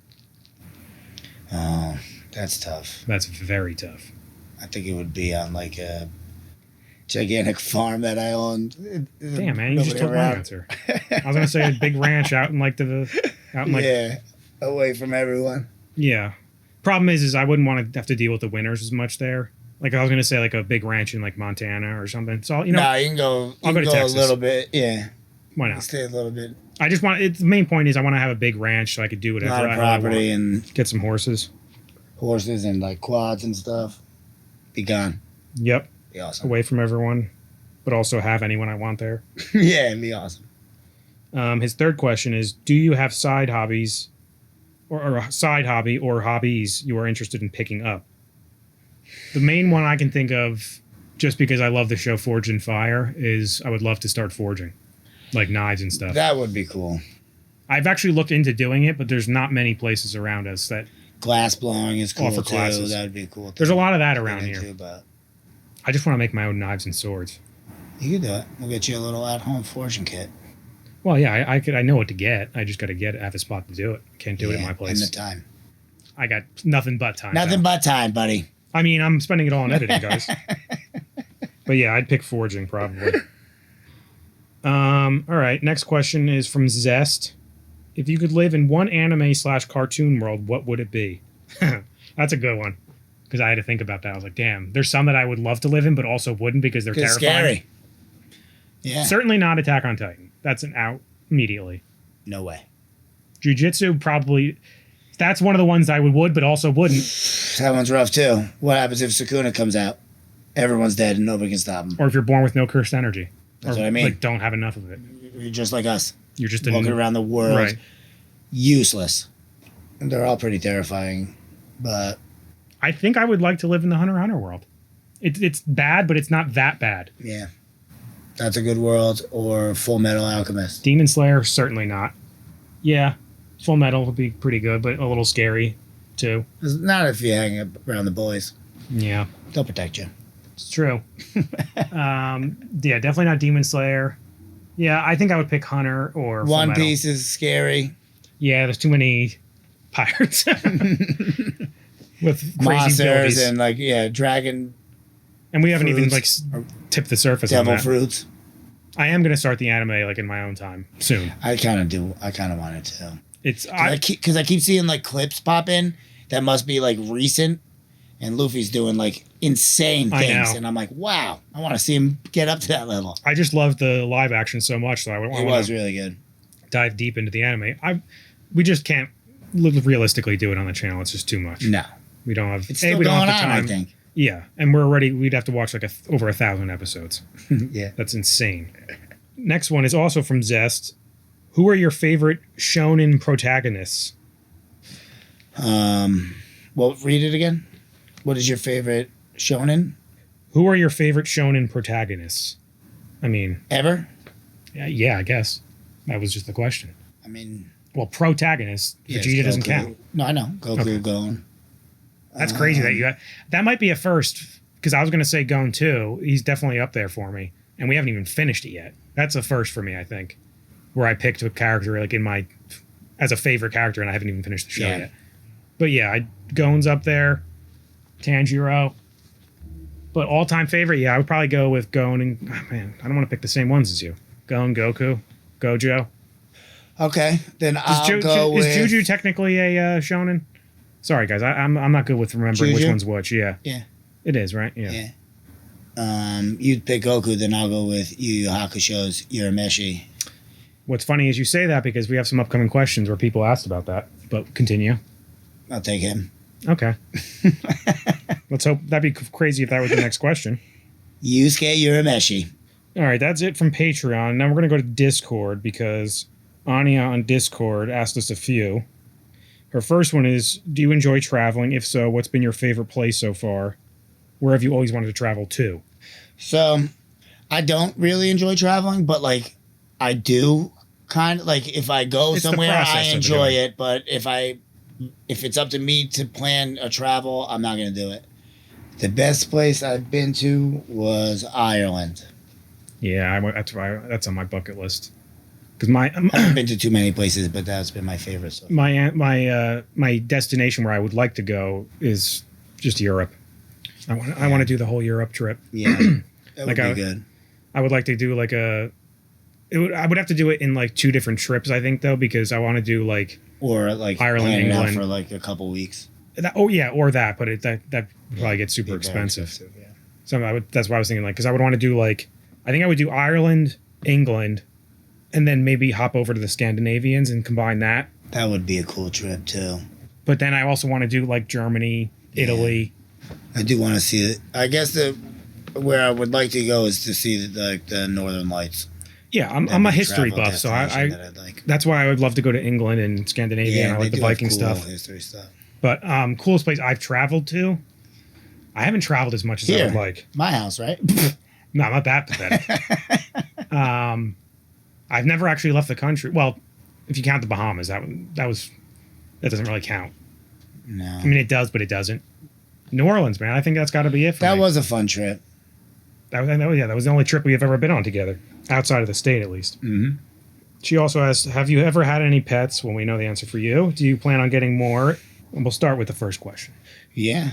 [SPEAKER 2] Oh, that's tough.
[SPEAKER 1] That's very tough.
[SPEAKER 2] I think it would be on like a gigantic farm that I owned.
[SPEAKER 1] Damn, man, you just took my answer. I was gonna say a big ranch out in like
[SPEAKER 2] away from everyone.
[SPEAKER 1] Yeah. Problem is I wouldn't want to have to deal with the winters as much there. Like I was gonna say, like a big ranch in like Montana or something. So you
[SPEAKER 2] can go. I'll go to Texas. A little bit. Yeah.
[SPEAKER 1] Why not?
[SPEAKER 2] Stay a little bit.
[SPEAKER 1] I just want. The main point is I want to have a big ranch so I could do whatever.
[SPEAKER 2] A lot of property and
[SPEAKER 1] get some horses.
[SPEAKER 2] Horses and like quads and stuff. Be gone.
[SPEAKER 1] Yep.
[SPEAKER 2] Be awesome.
[SPEAKER 1] Away from everyone, but also have anyone I want there.
[SPEAKER 2] Yeah, it'd be awesome.
[SPEAKER 1] His third question is: do you have side hobbies, or a side hobby or hobbies you are interested in picking up? The main one I can think of, just because I love the show Forged in Fire, is I would love to start forging, like knives and stuff.
[SPEAKER 2] That would be cool.
[SPEAKER 1] I've actually looked into doing it, but there's not many places around us that
[SPEAKER 2] glass blowing is cool
[SPEAKER 1] offer classes.
[SPEAKER 2] That would be cool.
[SPEAKER 1] There's a lot of that around here.
[SPEAKER 2] Too, but
[SPEAKER 1] I just want to make my own knives and swords.
[SPEAKER 2] You can do it. We'll get you a little at-home forging kit.
[SPEAKER 1] Well, yeah, I could. I know what to get. I just got to have a spot to do it. Can't do it in my place.
[SPEAKER 2] And the time.
[SPEAKER 1] I got nothing but time.
[SPEAKER 2] Nothing but time, buddy.
[SPEAKER 1] I mean, I'm spending it all on editing, guys. But yeah, I'd pick forging probably. All right. Next question is from Zest. If you could live in one anime/cartoon world, what would it be? That's a good one. Because I had to think about that. I was like, damn, there's some that I would love to live in, but also wouldn't because they're terrifying.
[SPEAKER 2] Scary. Yeah.
[SPEAKER 1] Certainly not Attack on Titan. That's an out immediately.
[SPEAKER 2] No way.
[SPEAKER 1] Jiu-Jitsu probably... That's one of the ones I would, but also wouldn't.
[SPEAKER 2] That one's rough, too. What happens if Sukuna comes out? Everyone's dead and nobody can stop him.
[SPEAKER 1] Or if you're born with no cursed energy.
[SPEAKER 2] That's what I mean.
[SPEAKER 1] Like, don't have enough of it.
[SPEAKER 2] You're just like us.
[SPEAKER 1] You're just
[SPEAKER 2] walking around the world.
[SPEAKER 1] Right.
[SPEAKER 2] Useless. And they're all pretty terrifying, but...
[SPEAKER 1] I think I would like to live in the Hunter x Hunter world. It's bad, but it's not that bad.
[SPEAKER 2] Yeah. That's a good world. Or Full Metal Alchemist.
[SPEAKER 1] Demon Slayer, certainly not. Yeah. Full Metal would be pretty good, but a little scary, too.
[SPEAKER 2] It's not if you hang around the boys.
[SPEAKER 1] Yeah.
[SPEAKER 2] They'll protect you.
[SPEAKER 1] It's true. Yeah, definitely not Demon Slayer. Yeah, I think I would pick Hunter or Full
[SPEAKER 2] One
[SPEAKER 1] Metal.
[SPEAKER 2] Piece is scary.
[SPEAKER 1] Yeah, there's too many pirates. With crazy
[SPEAKER 2] monsters
[SPEAKER 1] abilities.
[SPEAKER 2] and dragon.
[SPEAKER 1] And we haven't even tipped the surface on that.
[SPEAKER 2] Devil fruits.
[SPEAKER 1] I am going to start the anime in my own time soon.
[SPEAKER 2] I kind of do. I kind of want it to.
[SPEAKER 1] Because
[SPEAKER 2] I keep seeing clips pop in that must be recent, and Luffy's doing insane things, and I'm like, wow, I want to see him get up to that level.
[SPEAKER 1] I just love the live action so much, so
[SPEAKER 2] it was really good.
[SPEAKER 1] Dive deep into the anime. We just can't realistically do it on the channel. It's just too much.
[SPEAKER 2] No,
[SPEAKER 1] we don't have.
[SPEAKER 2] It's still we don't have the time. I think.
[SPEAKER 1] Yeah, and we'd have to watch over 1,000 episodes.
[SPEAKER 2] Yeah,
[SPEAKER 1] that's insane. Next one is also from Zest. Who are your favorite shonen protagonists?
[SPEAKER 2] Well, read it again. What is your favorite shonen
[SPEAKER 1] Who are your favorite shonen protagonists? I mean,
[SPEAKER 2] ever?
[SPEAKER 1] yeah, I guess. That was just the question.
[SPEAKER 2] I mean,
[SPEAKER 1] Well, protagonist,
[SPEAKER 2] yes,
[SPEAKER 1] Vegeta doesn't
[SPEAKER 2] Goku.
[SPEAKER 1] count.
[SPEAKER 2] No, I know. Goku,
[SPEAKER 1] Okay.
[SPEAKER 2] Gon.
[SPEAKER 1] That's crazy that you got. That might be a first, because I was going to say Gon too. He's definitely up there for me. And we haven't even finished it yet. That's a first for me, I think. Where I picked a character like as a favorite character and I haven't even finished the show
[SPEAKER 2] Yeah.
[SPEAKER 1] yet. But yeah, Gon's up there. Tanjiro. But all-time favorite, yeah, I would probably go with Gon and... Oh, man, I don't want to pick the same ones as you. Gon, Goku, Gojo.
[SPEAKER 2] Okay, then I'll go with...
[SPEAKER 1] Is Juju technically a shonen? Sorry, guys, I'm not good with remembering which
[SPEAKER 2] Juju?
[SPEAKER 1] one's which. Yeah.
[SPEAKER 2] Yeah.
[SPEAKER 1] It is, right? Yeah.
[SPEAKER 2] Yeah. You'd pick Goku, then I'll go with Yu Yu Hakusho's Urameshi.
[SPEAKER 1] What's funny is you say that because we have some upcoming questions where people asked about that. But continue.
[SPEAKER 2] I'll take him.
[SPEAKER 1] Okay. Let's hope that'd be crazy if that was the next question.
[SPEAKER 2] Yusuke Urameshi.
[SPEAKER 1] All right, that's it from Patreon. Now we're going to go to Discord because Anya on Discord asked us a few. Her first one is, do you enjoy traveling? If so, what's been your favorite place so far? Where have you always wanted to travel to?
[SPEAKER 2] So, I don't really enjoy traveling, but like, I do kind of like if I go
[SPEAKER 1] It's the
[SPEAKER 2] somewhere, I
[SPEAKER 1] process of
[SPEAKER 2] enjoy
[SPEAKER 1] doing
[SPEAKER 2] it. But if it's up to me to plan a travel, I'm not going to do it. The best place I've been to was Ireland.
[SPEAKER 1] Yeah, that's on my bucket list. Because
[SPEAKER 2] I haven't been to too many places, but that's been my favorite. So.
[SPEAKER 1] my destination where I would like to go is just Europe. I want to do the whole Europe trip.
[SPEAKER 2] Yeah, that would
[SPEAKER 1] Like
[SPEAKER 2] be good.
[SPEAKER 1] I would like to do like I would have to do it in like 2 different trips, I think, though, because I want to do like
[SPEAKER 2] Or like
[SPEAKER 1] Ireland,
[SPEAKER 2] plan it out
[SPEAKER 1] England.
[SPEAKER 2] for like a couple weeks.
[SPEAKER 1] that. Oh yeah, or that, but that probably gets super
[SPEAKER 2] Be very
[SPEAKER 1] expensive.
[SPEAKER 2] yeah.
[SPEAKER 1] So that's why I was thinking, like, because I would want to do like, I think I would do Ireland, England, and then maybe hop over to the Scandinavians and combine that.
[SPEAKER 2] That would be a cool trip too.
[SPEAKER 1] But then I also want to do like Germany, Italy.
[SPEAKER 2] I do want to see it. I guess where I would like to go is to see the Northern Lights.
[SPEAKER 1] Yeah, I'm
[SPEAKER 2] That'd
[SPEAKER 1] a
[SPEAKER 2] be
[SPEAKER 1] history
[SPEAKER 2] travel
[SPEAKER 1] buff, so
[SPEAKER 2] destination that I'd like.
[SPEAKER 1] that's why I would love to go to England and Scandinavia. And I
[SPEAKER 2] they
[SPEAKER 1] like the
[SPEAKER 2] do have
[SPEAKER 1] Viking
[SPEAKER 2] cool
[SPEAKER 1] stuff.
[SPEAKER 2] history stuff.
[SPEAKER 1] But coolest place I've traveled to, I haven't traveled as much as I would like.
[SPEAKER 2] My house, right?
[SPEAKER 1] No, not that pathetic. I've never actually left the country. Well, if you count the Bahamas, that doesn't really count.
[SPEAKER 2] No.
[SPEAKER 1] I mean, it does, but it doesn't. New Orleans, man. I think that's got to be it for
[SPEAKER 2] That
[SPEAKER 1] me.
[SPEAKER 2] was a fun trip.
[SPEAKER 1] That was the only trip we've ever been on together, outside of the state at least.
[SPEAKER 2] Mm-hmm.
[SPEAKER 1] She also asked, have you ever had any pets? Well, we know the answer for you. Do you plan on getting more? And we'll start with the first question.
[SPEAKER 2] Yeah.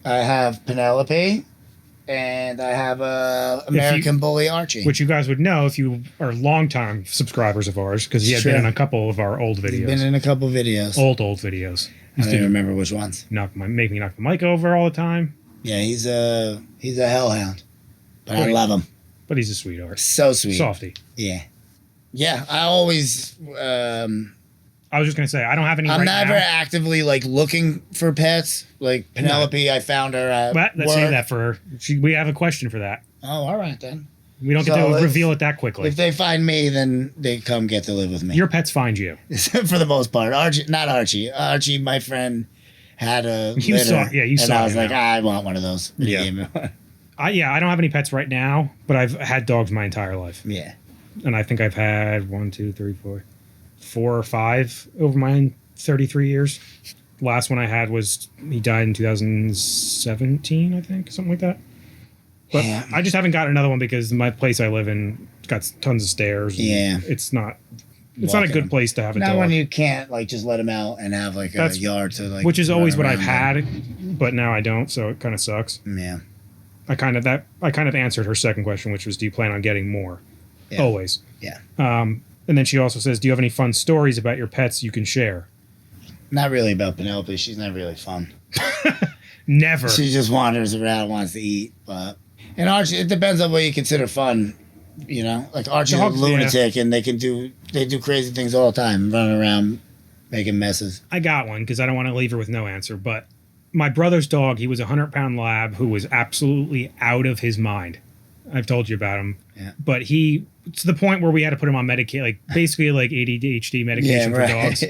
[SPEAKER 2] I have Penelope, and I have American Bully Archie.
[SPEAKER 1] Which you guys would know if you are longtime subscribers of ours, because he had been in a couple of our old videos.
[SPEAKER 2] He's been in a couple videos.
[SPEAKER 1] Old videos.
[SPEAKER 2] I don't even remember which ones.
[SPEAKER 1] Make me knock the mic over all the time.
[SPEAKER 2] Yeah, he's a hellhound. But I love him.
[SPEAKER 1] But he's a sweetheart.
[SPEAKER 2] So sweet.
[SPEAKER 1] Softy.
[SPEAKER 2] Yeah. Yeah, I always...
[SPEAKER 1] I was just going to say, I don't have any
[SPEAKER 2] I'm
[SPEAKER 1] right
[SPEAKER 2] never
[SPEAKER 1] now.
[SPEAKER 2] actively, like, looking for pets. Like, Penelope, I found her at
[SPEAKER 1] But let's
[SPEAKER 2] work.
[SPEAKER 1] say that for her. We have a question for that.
[SPEAKER 2] Oh, all right, then.
[SPEAKER 1] We don't get
[SPEAKER 2] So
[SPEAKER 1] to
[SPEAKER 2] let's-
[SPEAKER 1] reveal it that quickly.
[SPEAKER 2] If they find me, then they come get to live with me.
[SPEAKER 1] Your pets find you.
[SPEAKER 2] For the most part. Not Archie. Archie, my friend, had a
[SPEAKER 1] You
[SPEAKER 2] litter.
[SPEAKER 1] saw- yeah, you
[SPEAKER 2] and
[SPEAKER 1] saw
[SPEAKER 2] I was
[SPEAKER 1] him
[SPEAKER 2] like,
[SPEAKER 1] out.
[SPEAKER 2] I want one of those.
[SPEAKER 1] Yeah. I don't have any pets right now, but I've had dogs my entire life.
[SPEAKER 2] Yeah.
[SPEAKER 1] And I think I've had 4 or 5 over my 33 years. Last one I had he died in 2017, I think, something like that. But
[SPEAKER 2] Yeah.
[SPEAKER 1] I just haven't got another one because my place I live in got tons of stairs. and
[SPEAKER 2] Yeah.
[SPEAKER 1] It's not a
[SPEAKER 2] Walking
[SPEAKER 1] good
[SPEAKER 2] them.
[SPEAKER 1] place to have a
[SPEAKER 2] Not
[SPEAKER 1] dog.
[SPEAKER 2] when you can't, like, just let him out and have, like,
[SPEAKER 1] That's-
[SPEAKER 2] a yard to, like...
[SPEAKER 1] which is
[SPEAKER 2] run
[SPEAKER 1] always what I've
[SPEAKER 2] around
[SPEAKER 1] had, but now I don't, so it kind of sucks.
[SPEAKER 2] in. Yeah.
[SPEAKER 1] I kind of answered her second question, which was, do you plan on getting more?
[SPEAKER 2] Yeah.
[SPEAKER 1] Always.
[SPEAKER 2] Yeah.
[SPEAKER 1] And then she also says, do you have any fun stories about your pets you can share?
[SPEAKER 2] Not really about Penelope. She's not really fun.
[SPEAKER 1] Never.
[SPEAKER 2] She just wanders around, wants to eat. But and Archie, it depends on what you consider fun. You know, like Archie's
[SPEAKER 1] Dogs,
[SPEAKER 2] a lunatic, and they do crazy things all the time, running around making messes.
[SPEAKER 1] I got one because I don't want to leave her with no answer. But my brother's dog, he was a 100-pound lab who was absolutely out of his mind. I've told you about him.
[SPEAKER 2] Yeah.
[SPEAKER 1] But to the point where we had to put him on medication, like basically like ADHD medication for dogs.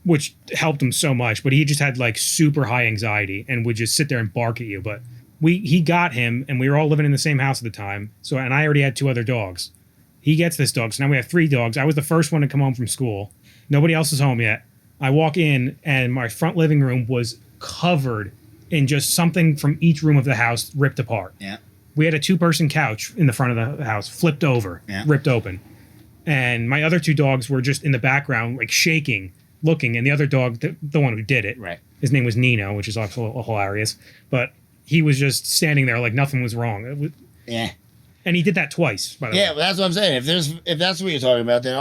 [SPEAKER 1] which helped him so much. But he just had like super high anxiety and would just sit there and bark at you. But he got him, and we were all living in the same house at the time. So, and I already had 2 other dogs. He gets this dog, so now we have 3 dogs. I was the first one to come home from school. Nobody else is home yet. I walk in, and my front living room was covered in just something from each room of the house ripped apart.
[SPEAKER 2] Yeah.
[SPEAKER 1] We had a 2-person couch in the front of the house, flipped over, ripped open. And my other 2 dogs were just in the background, like shaking, looking. And the other dog, the one who did it,
[SPEAKER 2] right.
[SPEAKER 1] His name was Nino, which is also hilarious. But he was just standing there like nothing was wrong.
[SPEAKER 2] Yeah.
[SPEAKER 1] And he did that twice, by the way.
[SPEAKER 2] Yeah, well, that's what I'm saying. If that's what you're talking about, then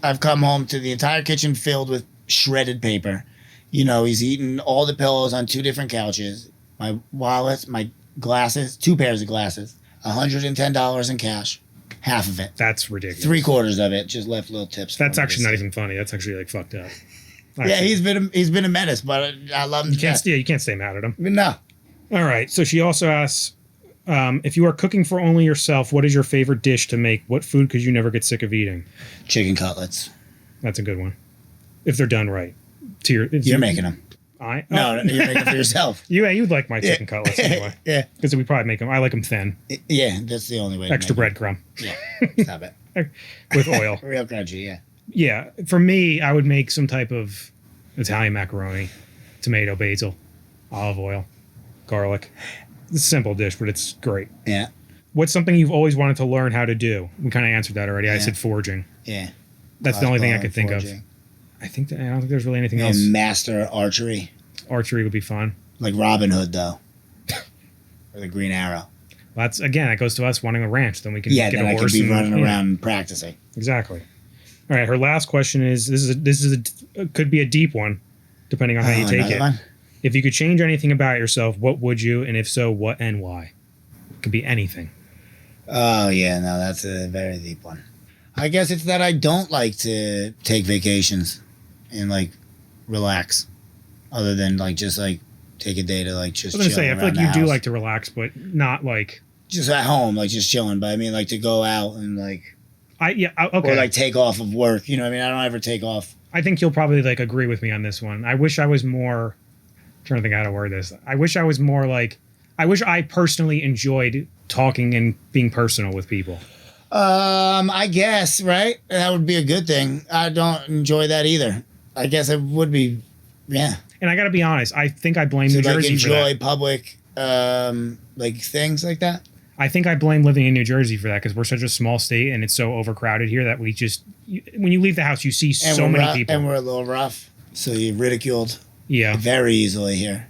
[SPEAKER 2] I've come home to the entire kitchen filled with shredded paper. You know, he's eaten all the pillows on 2 different couches. My wallet, my glasses, 2 pairs of glasses, $110 in cash, half of it.
[SPEAKER 1] That's ridiculous.
[SPEAKER 2] 3/4 of it just left little tips.
[SPEAKER 1] That's actually not even funny. That's actually like fucked up.
[SPEAKER 2] Yeah, he's been a menace, but I love him.
[SPEAKER 1] You can't stay mad at him.
[SPEAKER 2] No.
[SPEAKER 1] All right. So she also asks, if you are cooking for only yourself, what is your favorite dish to make? What food could you never get sick of eating?
[SPEAKER 2] Chicken cutlets.
[SPEAKER 1] That's a good one. If they're done right.
[SPEAKER 2] You're making them. No, you're making for yourself.
[SPEAKER 1] You'd like my chicken cutlets anyway.
[SPEAKER 2] Yeah.
[SPEAKER 1] Because we probably make them. I like them thin.
[SPEAKER 2] Yeah, that's the only way.
[SPEAKER 1] Extra breadcrumb.
[SPEAKER 2] Yeah. Stop it.
[SPEAKER 1] With oil.
[SPEAKER 2] Real crunchy, yeah.
[SPEAKER 1] Yeah. For me, I would make some type of Italian macaroni, tomato, basil, olive oil, garlic. It's a simple dish, but it's great.
[SPEAKER 2] Yeah.
[SPEAKER 1] What's something you've always wanted to learn how to do? We kind of answered that already. I said forging.
[SPEAKER 2] Yeah.
[SPEAKER 1] That's the only thing I could think of. I don't think there's really anything else.
[SPEAKER 2] Master archery.
[SPEAKER 1] Archery would be fun.
[SPEAKER 2] Like Robin Hood, though. Or the Green Arrow.
[SPEAKER 1] Well, that goes to us wanting a ranch. Then we can get a horse.
[SPEAKER 2] I could be running around practicing.
[SPEAKER 1] Exactly. All right. Her last question is: could be a deep one, depending on how you take it.
[SPEAKER 2] One?
[SPEAKER 1] If you could change anything about yourself, what would you? And if so, what and why? It could be anything.
[SPEAKER 2] Oh yeah, no, that's a very deep one. I guess it's that I don't like to take vacations and like relax, other than like just like take a day to like just.
[SPEAKER 1] I was gonna say, I feel like you do
[SPEAKER 2] house.
[SPEAKER 1] like to relax, but not like
[SPEAKER 2] just at home, like just chilling. But I mean, like to go out and like.
[SPEAKER 1] Okay.
[SPEAKER 2] Or like take off of work. You know what I mean? I don't ever take off.
[SPEAKER 1] I think you'll probably like agree with me on this one. I wish I was more. I'm trying to think how to word this. I wish I was more like. I wish I personally enjoyed talking and being personal with people.
[SPEAKER 2] I guess, right? That would be a good thing. I don't enjoy that either. I guess it would be, yeah.
[SPEAKER 1] And I got to be honest. I think I blame New Jersey for that.
[SPEAKER 2] Enjoy public, like things like that.
[SPEAKER 1] I think I blame living in New Jersey for that because we're such a small state and it's so overcrowded here that we just, when you leave the house, you see so many people.
[SPEAKER 2] And we're a little rough, so you're ridiculed.
[SPEAKER 1] Yeah.
[SPEAKER 2] Very easily here.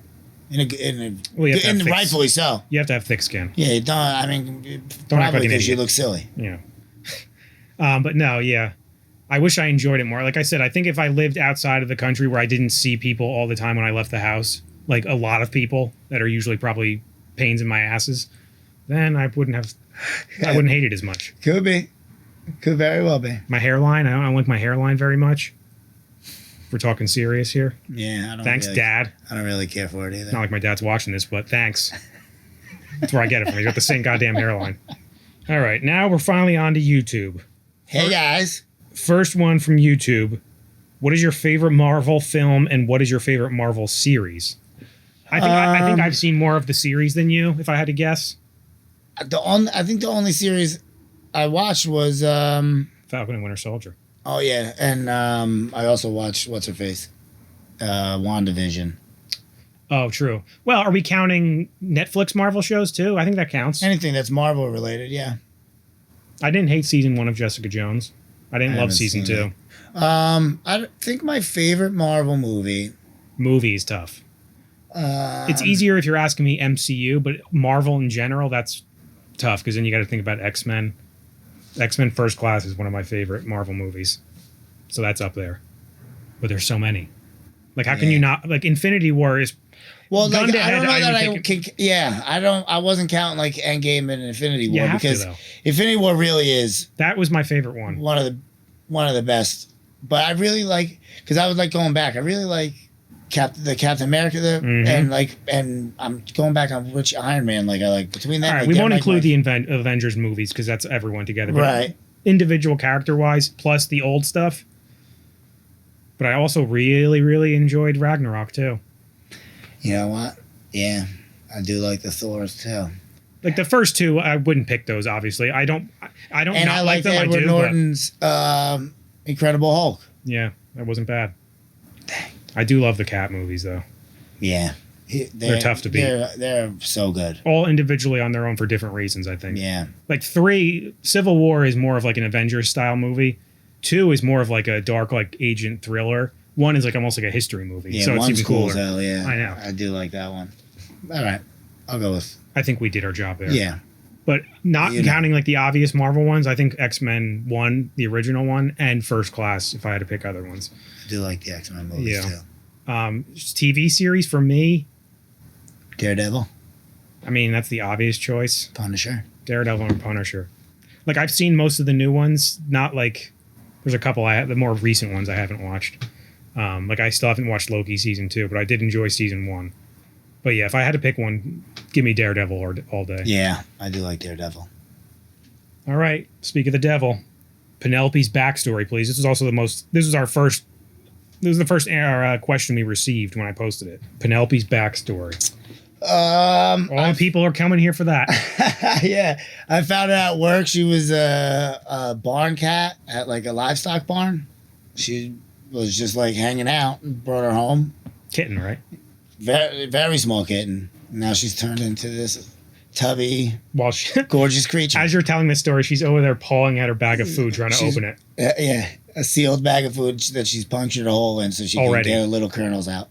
[SPEAKER 2] Rightfully so.
[SPEAKER 1] You have to have thick skin.
[SPEAKER 2] Yeah, don't act like because you look silly.
[SPEAKER 1] Yeah. But no, yeah. I wish I enjoyed it more. Like I said, I think if I lived outside of the country where I didn't see people all the time when I left the house, like a lot of people that are usually probably pains in my asses, then I wouldn't hate it as much.
[SPEAKER 2] Could be. Could very well be.
[SPEAKER 1] My hairline, I don't like my hairline very much. We're talking serious here.
[SPEAKER 2] Yeah, I don't.
[SPEAKER 1] Thanks, Dad.
[SPEAKER 2] I don't really care for it either.
[SPEAKER 1] Not like my dad's watching this, but thanks. That's where I get it from. He's got the same goddamn hairline. All right, now we're finally on to YouTube.
[SPEAKER 2] Hey guys.
[SPEAKER 1] First one from YouTube. What is your favorite Marvel film and what is your favorite Marvel series? I think I've seen more of the series than you, if I had to guess.
[SPEAKER 2] I think the only series I watched was
[SPEAKER 1] Falcon and Winter Soldier.
[SPEAKER 2] Oh yeah, and I also watched what's her face, WandaVision.
[SPEAKER 1] Oh, true. Well, are we counting Netflix Marvel shows too? I think that counts.
[SPEAKER 2] Anything that's Marvel related, yeah.
[SPEAKER 1] I didn't hate season 1 of Jessica Jones. I didn't love season 2.
[SPEAKER 2] I think my favorite Marvel movie.
[SPEAKER 1] Movie is tough. It's easier if you're asking me MCU, but Marvel in general, that's tough because then you got to think about X-Men. X-Men First Class is one of my favorite Marvel movies. So that's up there. But there's so many. Like, how can you not... Like, Infinity War is...
[SPEAKER 2] Well, like, I don't know that I wasn't counting, like, Endgame and Infinity War. Because Infinity War really is...
[SPEAKER 1] That was my favorite one.
[SPEAKER 2] One of the best. But I really like... Because I was, like, going back. I really like Captain America there. Mm-hmm. And I'm going back on which Iron Man, like, I like between that.
[SPEAKER 1] All right, we won't include the Avengers movies because that's everyone together. But
[SPEAKER 2] right.
[SPEAKER 1] Individual character-wise, plus the old stuff, But I also really, really enjoyed Ragnarok too.
[SPEAKER 2] You know what? Yeah, I do like the Thors too.
[SPEAKER 1] Like the first two, I wouldn't pick those. Obviously, I don't. And not
[SPEAKER 2] I like
[SPEAKER 1] them.
[SPEAKER 2] Edward
[SPEAKER 1] I do.
[SPEAKER 2] Norton's Incredible Hulk.
[SPEAKER 1] Yeah, that wasn't bad. I do love the Cat movies though.
[SPEAKER 2] Yeah,
[SPEAKER 1] they're tough to beat.
[SPEAKER 2] They're so good.
[SPEAKER 1] All individually on their own for different reasons, I think.
[SPEAKER 2] Yeah.
[SPEAKER 1] Like 3, Civil War is more of like an Avengers style movie. 2 is more of like a dark like agent thriller. 1 is like almost like a history movie.
[SPEAKER 2] Yeah,
[SPEAKER 1] so it's
[SPEAKER 2] one's
[SPEAKER 1] even
[SPEAKER 2] cool
[SPEAKER 1] cooler.
[SPEAKER 2] as hell, yeah.
[SPEAKER 1] I know.
[SPEAKER 2] I do like that one. All right, I'll go with.
[SPEAKER 1] I think we did our job there.
[SPEAKER 2] Yeah.
[SPEAKER 1] But not counting like the obvious Marvel ones, I think X-Men 1, the original one, and First Class, if I had to pick other ones.
[SPEAKER 2] I do like the X-Men movies too.
[SPEAKER 1] TV series for me,
[SPEAKER 2] Daredevil.
[SPEAKER 1] I mean, that's the obvious choice.
[SPEAKER 2] Punisher.
[SPEAKER 1] Daredevil and Punisher. Like, I've seen most of the new ones. Not like... There's a couple, the more recent ones I haven't watched. Like, I still haven't watched Loki Season 2, but I did enjoy Season 1. But yeah, if I had to pick one, give me Daredevil all day.
[SPEAKER 2] Yeah, I do like Daredevil.
[SPEAKER 1] All right, speak of the devil. Penelope's backstory, please. This is also the most... This was the first question we received when I posted it. Penelope's backstory. All the people are coming here for that.
[SPEAKER 2] Yeah, I found out at work she was a barn cat at like a livestock barn. She was just like hanging out and brought her home.
[SPEAKER 1] Kitten, right?
[SPEAKER 2] Very, very small kitten. Now she's turned into this tubby, gorgeous creature.
[SPEAKER 1] As you're telling this story, she's over there pawing at her bag of food, trying to open it.
[SPEAKER 2] Yeah, a sealed bag of food that she's punctured a hole in so she can get her little kernels out.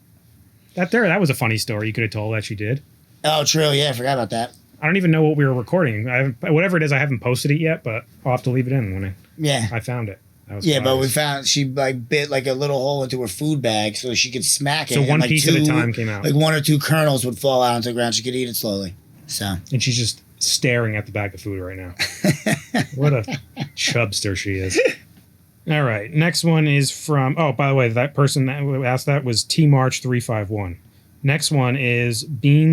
[SPEAKER 1] That was a funny story you could have told that she did.
[SPEAKER 2] Oh, true. Yeah, I forgot about that.
[SPEAKER 1] I don't even know what we were recording. Whatever it is, I haven't posted it yet, but I'll have to leave it in when I found it.
[SPEAKER 2] But we found she like bit like a little hole into her food bag so she could smack it.
[SPEAKER 1] So one
[SPEAKER 2] like
[SPEAKER 1] piece at a time came out.
[SPEAKER 2] Like 1 or 2 kernels would fall out onto the ground. She could eat it slowly. So.
[SPEAKER 1] And she's just staring at the bag of food right now. What a chubster she is. All right. Next one is from... Oh, by the way, that person that asked that was T-March351. Next one is Bean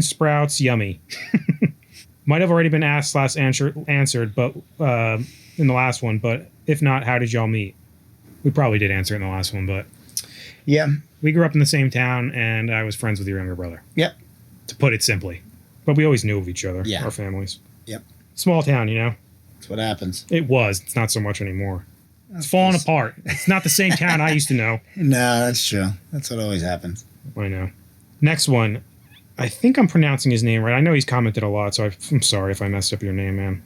[SPEAKER 1] Sprouts Yummy. Might have already been asked answered, but in the last one. But if not, how did y'all meet? We probably did answer it in the last one, but...
[SPEAKER 2] Yeah.
[SPEAKER 1] We grew up in the same town, and I was friends with your younger brother.
[SPEAKER 2] Yep.
[SPEAKER 1] To put it simply. But we always knew of each other, our families.
[SPEAKER 2] Yep.
[SPEAKER 1] Small town, you know?
[SPEAKER 2] That's what happens.
[SPEAKER 1] It was. It's not so much anymore. It's falling apart. It's not the same town I used to know.
[SPEAKER 2] No, that's true. That's what always happens.
[SPEAKER 1] I know. Next one. I think I'm pronouncing his name right. I know he's commented a lot, so I'm sorry if I messed up your name, man.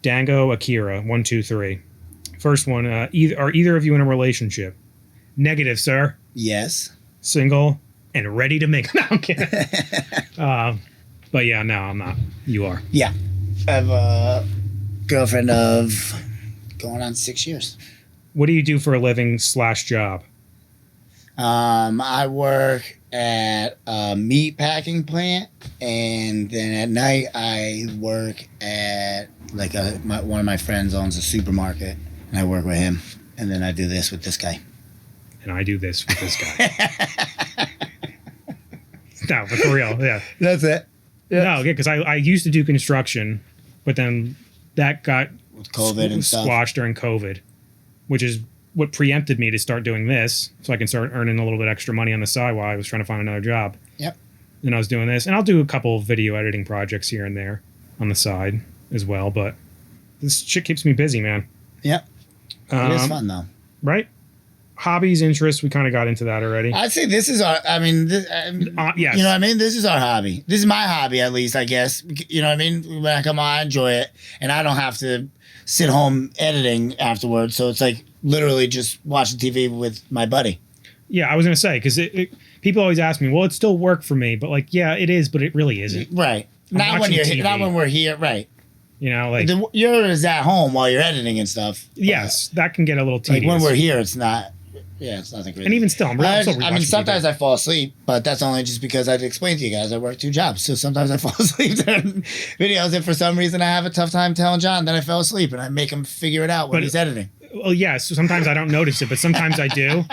[SPEAKER 1] Dango Akira, 123. First one, are either of you in a relationship? Negative, sir.
[SPEAKER 2] Yes.
[SPEAKER 1] Single and ready to make... No, I'm kidding. But yeah, no, I'm not. You are.
[SPEAKER 2] Yeah. I have a girlfriend of going on 6 years.
[SPEAKER 1] What do you do for a living / job?
[SPEAKER 2] I work at a meat packing plant, and then at night I work at like one of my friends owns a supermarket, and I work with him, and then I do this with this guy.
[SPEAKER 1] And I do this with this guy. No, but for real, yeah.
[SPEAKER 2] That's it. Yeah.
[SPEAKER 1] No, because I used to do construction, but then that got
[SPEAKER 2] with COVID and
[SPEAKER 1] squashed during COVID, which is what preempted me to start doing this, so I can start earning a little bit extra money on the side while I was trying to find another job.
[SPEAKER 2] Yep.
[SPEAKER 1] Then I was doing this, and I'll do a couple of video editing projects here and there on the side as well, but this shit keeps me busy, man.
[SPEAKER 2] Yep. It is fun, though.
[SPEAKER 1] Right? Hobbies, interests, we kind of got into that already.
[SPEAKER 2] I'd say this is our, yes. You know what I mean? This is our hobby. This is my hobby, at least, I guess. You know what I mean? When I come on, I enjoy it, and I don't have to sit home editing afterwards, so it's like literally just watching TV with my buddy.
[SPEAKER 1] Yeah, I was going to say, because people always ask me, well, it's still work for me, but like, yeah, it is, but it really isn't.
[SPEAKER 2] Right. Not when we're here, right.
[SPEAKER 1] You know, like...
[SPEAKER 2] Yours at home while you're editing and stuff.
[SPEAKER 1] Yes, that can get a little tedious.
[SPEAKER 2] Like when we're here, it's not... Yeah, it's nothing crazy.
[SPEAKER 1] And even still,
[SPEAKER 2] I mean, sometimes I fall asleep, but that's only just because I'd explained to you guys I work 2 jobs. So sometimes I fall asleep during videos, and for some reason I have a tough time telling John that I fell asleep, and I make him figure it out when he's editing. Well,
[SPEAKER 1] yeah, so sometimes I don't notice it, but sometimes I do.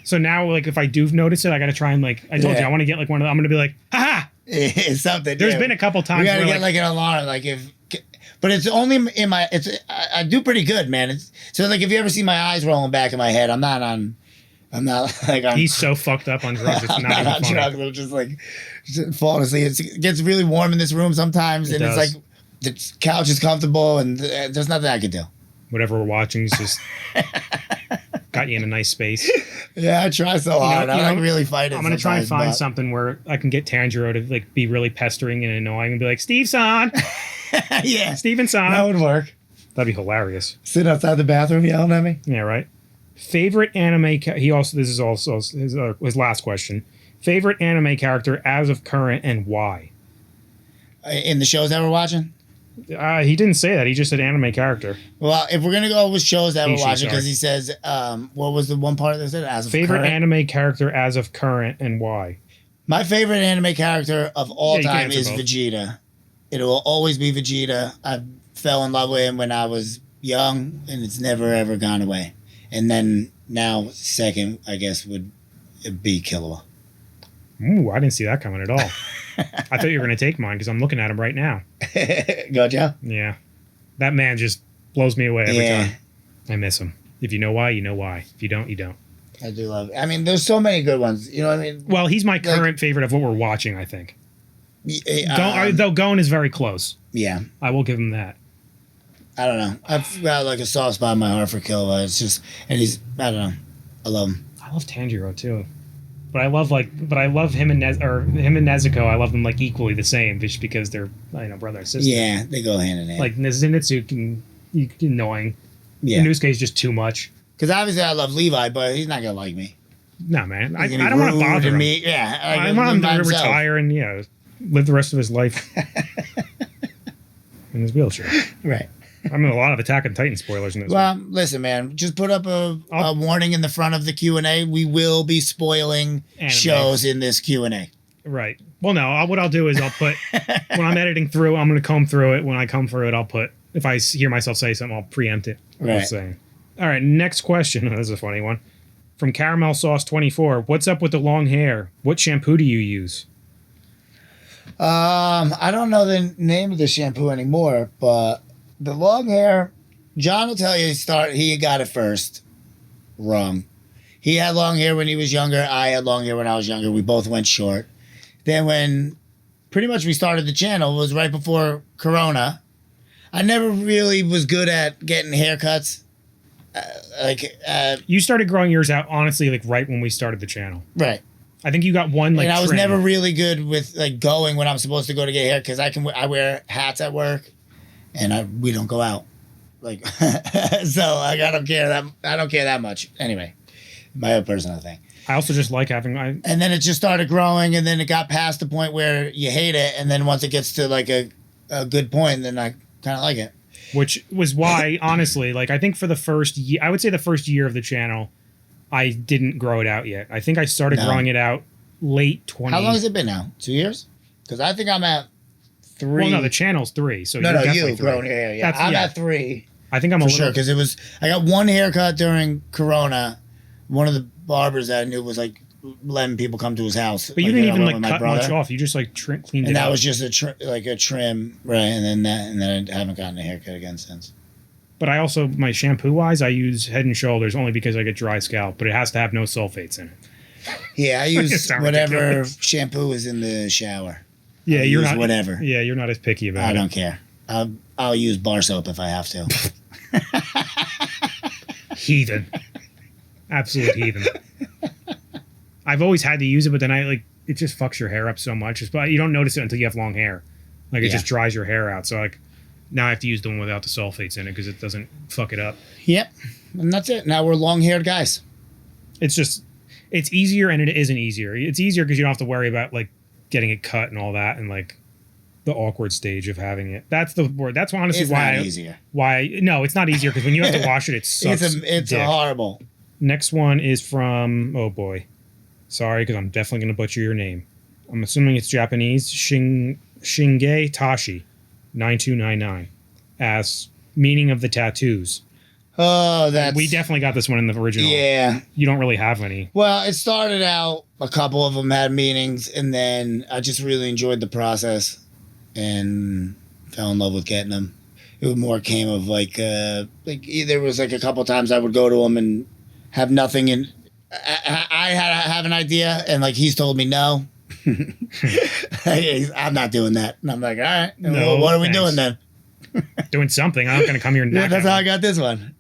[SPEAKER 1] So now, like, if I do notice it, I got to try and, like, I told you, I want to get, like, one of the, I'm going to be like, ha-ha!
[SPEAKER 2] It's something.
[SPEAKER 1] There's been a couple times
[SPEAKER 2] we got to get, like, an alarm, like, if... But it's only in my. I do pretty good, man. So like if you ever see my eyes rolling back in my head, I'm not like on.
[SPEAKER 1] He's so fucked up on drugs. It's
[SPEAKER 2] I'm
[SPEAKER 1] not
[SPEAKER 2] not
[SPEAKER 1] even
[SPEAKER 2] on
[SPEAKER 1] funny.
[SPEAKER 2] drugs. I'm just like falling asleep. It gets really warm in this room sometimes, and
[SPEAKER 1] does.
[SPEAKER 2] it's like the couch is comfortable, and there's nothing I can do.
[SPEAKER 1] Whatever we're watching is just got you in a nice space.
[SPEAKER 2] Yeah, I try so hard. I like really fight it.
[SPEAKER 1] I'm gonna try and find
[SPEAKER 2] sometimes,
[SPEAKER 1] something where I can get Tanjiro to like be really pestering and annoying and be like, Steve-san,
[SPEAKER 2] but- yeah,
[SPEAKER 1] Steven-san.
[SPEAKER 2] that would work.
[SPEAKER 1] That'd be hilarious.
[SPEAKER 2] Sit outside the bathroom yelling at me.
[SPEAKER 1] Yeah, right. Favorite anime. He also. This is also his last question. Favorite anime character as of current and why?
[SPEAKER 2] In the shows that we're watching.
[SPEAKER 1] He didn't say that. He just said anime character.
[SPEAKER 2] Well, if we're gonna go with shows that we're
[SPEAKER 1] Ishi,
[SPEAKER 2] watching, because
[SPEAKER 1] sorry.
[SPEAKER 2] he says, what was the one part that said as of
[SPEAKER 1] Favorite
[SPEAKER 2] current?
[SPEAKER 1] anime character as of current and why?
[SPEAKER 2] My favorite anime character of all
[SPEAKER 1] Yeah, you can
[SPEAKER 2] time
[SPEAKER 1] answer
[SPEAKER 2] is
[SPEAKER 1] both.
[SPEAKER 2] Vegeta. It will always be Vegeta. I fell in love with him when I was young, and it's never ever gone away. And then now, second, I guess would be Killua.
[SPEAKER 1] Ooh, I didn't see that coming at all. I thought you were going to take mine because I'm looking at him right now.
[SPEAKER 2] Go, Joe.
[SPEAKER 1] Yeah. That man just blows me away every
[SPEAKER 2] Yeah.
[SPEAKER 1] time. I miss him. If you know why, you know why. If you don't, you don't.
[SPEAKER 2] I do love it. I mean, there's so many good ones. You know what I mean?
[SPEAKER 1] Well, he's my current favorite of what we're watching, I think. Though Gon is very close.
[SPEAKER 2] Yeah.
[SPEAKER 1] I will give him that.
[SPEAKER 2] I don't know. I've got like a soft spot in my heart for Killua. It's just, and he's, I don't know. I love him.
[SPEAKER 1] I love Tanjiro too. But I love him and Nezuko. I love them like equally the same, just because they're brother and sister.
[SPEAKER 2] Yeah, they go hand in hand.
[SPEAKER 1] Like Zenitsu can annoying.
[SPEAKER 2] yeah.
[SPEAKER 1] Inosuke's just too much.
[SPEAKER 2] Because obviously I love Levi, but he's not gonna like me.
[SPEAKER 1] No man, I
[SPEAKER 2] He's gonna be
[SPEAKER 1] don't want to
[SPEAKER 2] rude
[SPEAKER 1] bother
[SPEAKER 2] to
[SPEAKER 1] him.
[SPEAKER 2] me. Yeah,
[SPEAKER 1] I want him to retire and live the rest of his life in his wheelchair.
[SPEAKER 2] Right.
[SPEAKER 1] I mean, a lot of Attack on Titan spoilers in this.
[SPEAKER 2] Well, listen, man. Just put up a warning in the front of the Q&A. We will be spoiling
[SPEAKER 1] Anime.
[SPEAKER 2] shows in this Q&A.
[SPEAKER 1] Right. Well, no. What I'll do is I'll put when I'm editing through, I'm going to comb through it. When I comb through it, I'll put if I hear myself say something, I'll preempt it.
[SPEAKER 2] Right.
[SPEAKER 1] Just saying. All right. Next question. This is a funny one. From Caramel Sauce 24. What's up with the long hair? What shampoo do you use?
[SPEAKER 2] I don't know the name of the shampoo anymore, but the long hair, John will tell you he got it first. Wrong. He had long hair when he was younger. I had long hair when I was younger. We both went short. Then when pretty much we started the channel, it was right before Corona. I never really was good at getting haircuts.
[SPEAKER 1] You started growing yours out, honestly, like right when we started the channel.
[SPEAKER 2] Right.
[SPEAKER 1] I think you got one like
[SPEAKER 2] and I was
[SPEAKER 1] trim.
[SPEAKER 2] never really good with like going when I'm supposed to go to get hair because I wear hats at work, and we don't go out, like so I don't care that much anyway. My own personal thing.
[SPEAKER 1] I also just like having.
[SPEAKER 2] And then it just started growing, and then it got past the point where you hate it, and then once it gets to like a good point, then I kind of like it.
[SPEAKER 1] Which was why, honestly, like I think for the first year, I would say the first year of the channel, I didn't grow it out yet. I think I started growing it out late 20.
[SPEAKER 2] How long has it been now? 2 years? Because I think I'm at 3.
[SPEAKER 1] Well, no, the channel's 3. So
[SPEAKER 2] No,
[SPEAKER 1] you're definitely
[SPEAKER 2] you've
[SPEAKER 1] 3.
[SPEAKER 2] grown your hair. Yeah, I'm at 3.
[SPEAKER 1] I think I'm a
[SPEAKER 2] For
[SPEAKER 1] little
[SPEAKER 2] sure, because I got one haircut during Corona. One of the barbers that I knew was like letting people come to his house.
[SPEAKER 1] But you didn't even like cut much off. You just like cleaned it
[SPEAKER 2] and that
[SPEAKER 1] up.
[SPEAKER 2] was just a trim, right? And then I haven't gotten a haircut again since.
[SPEAKER 1] But I also, my shampoo wise, I use Head and Shoulders only because I get dry scalp, but it has to have no sulfates in it.
[SPEAKER 2] Yeah, I use
[SPEAKER 1] sound
[SPEAKER 2] whatever
[SPEAKER 1] ridiculous.
[SPEAKER 2] shampoo is in the shower.
[SPEAKER 1] Yeah, you're
[SPEAKER 2] use
[SPEAKER 1] not
[SPEAKER 2] whatever.
[SPEAKER 1] Yeah, you're not as picky about
[SPEAKER 2] I
[SPEAKER 1] it.
[SPEAKER 2] don't care. I'll use bar soap if I have to.
[SPEAKER 1] Heathen. Absolute heathen. I've always had to use it, but then it just fucks your hair up so much. But you don't notice it until you have long hair. Like it just dries your hair out. So like now I have to use the one without the sulfates in it because it doesn't fuck it up.
[SPEAKER 2] Yep, and that's it. Now we're long-haired guys.
[SPEAKER 1] It's easier and it isn't easier. It's easier because you don't have to worry about like getting it cut and all that and like the awkward stage of having it. That's the word. That's honestly
[SPEAKER 2] It's
[SPEAKER 1] why
[SPEAKER 2] not easier.
[SPEAKER 1] No, it's not easier because when you have to wash it, it sucks.
[SPEAKER 2] It's horrible.
[SPEAKER 1] Next one is from, oh boy. Sorry, because I'm definitely going to butcher your name. I'm assuming it's Japanese. Shinge Tashi, 9299. Asks, meaning of the tattoos.
[SPEAKER 2] Oh,
[SPEAKER 1] We definitely got this one in the original.
[SPEAKER 2] Yeah.
[SPEAKER 1] You don't really have any.
[SPEAKER 2] Well, it started out, a couple of them had meanings, and then I just really enjoyed the process and fell in love with getting them. it more came of like there was like a couple times I would go to him and have nothing, and I have an idea, and like he's told me no. I'm not doing that, and I'm like, all right,
[SPEAKER 1] No,
[SPEAKER 2] well, what are we
[SPEAKER 1] thanks.
[SPEAKER 2] doing then?
[SPEAKER 1] Doing something. I'm not going to come here and
[SPEAKER 2] Yeah,
[SPEAKER 1] knock
[SPEAKER 2] that's
[SPEAKER 1] at
[SPEAKER 2] how
[SPEAKER 1] me.
[SPEAKER 2] I got this one.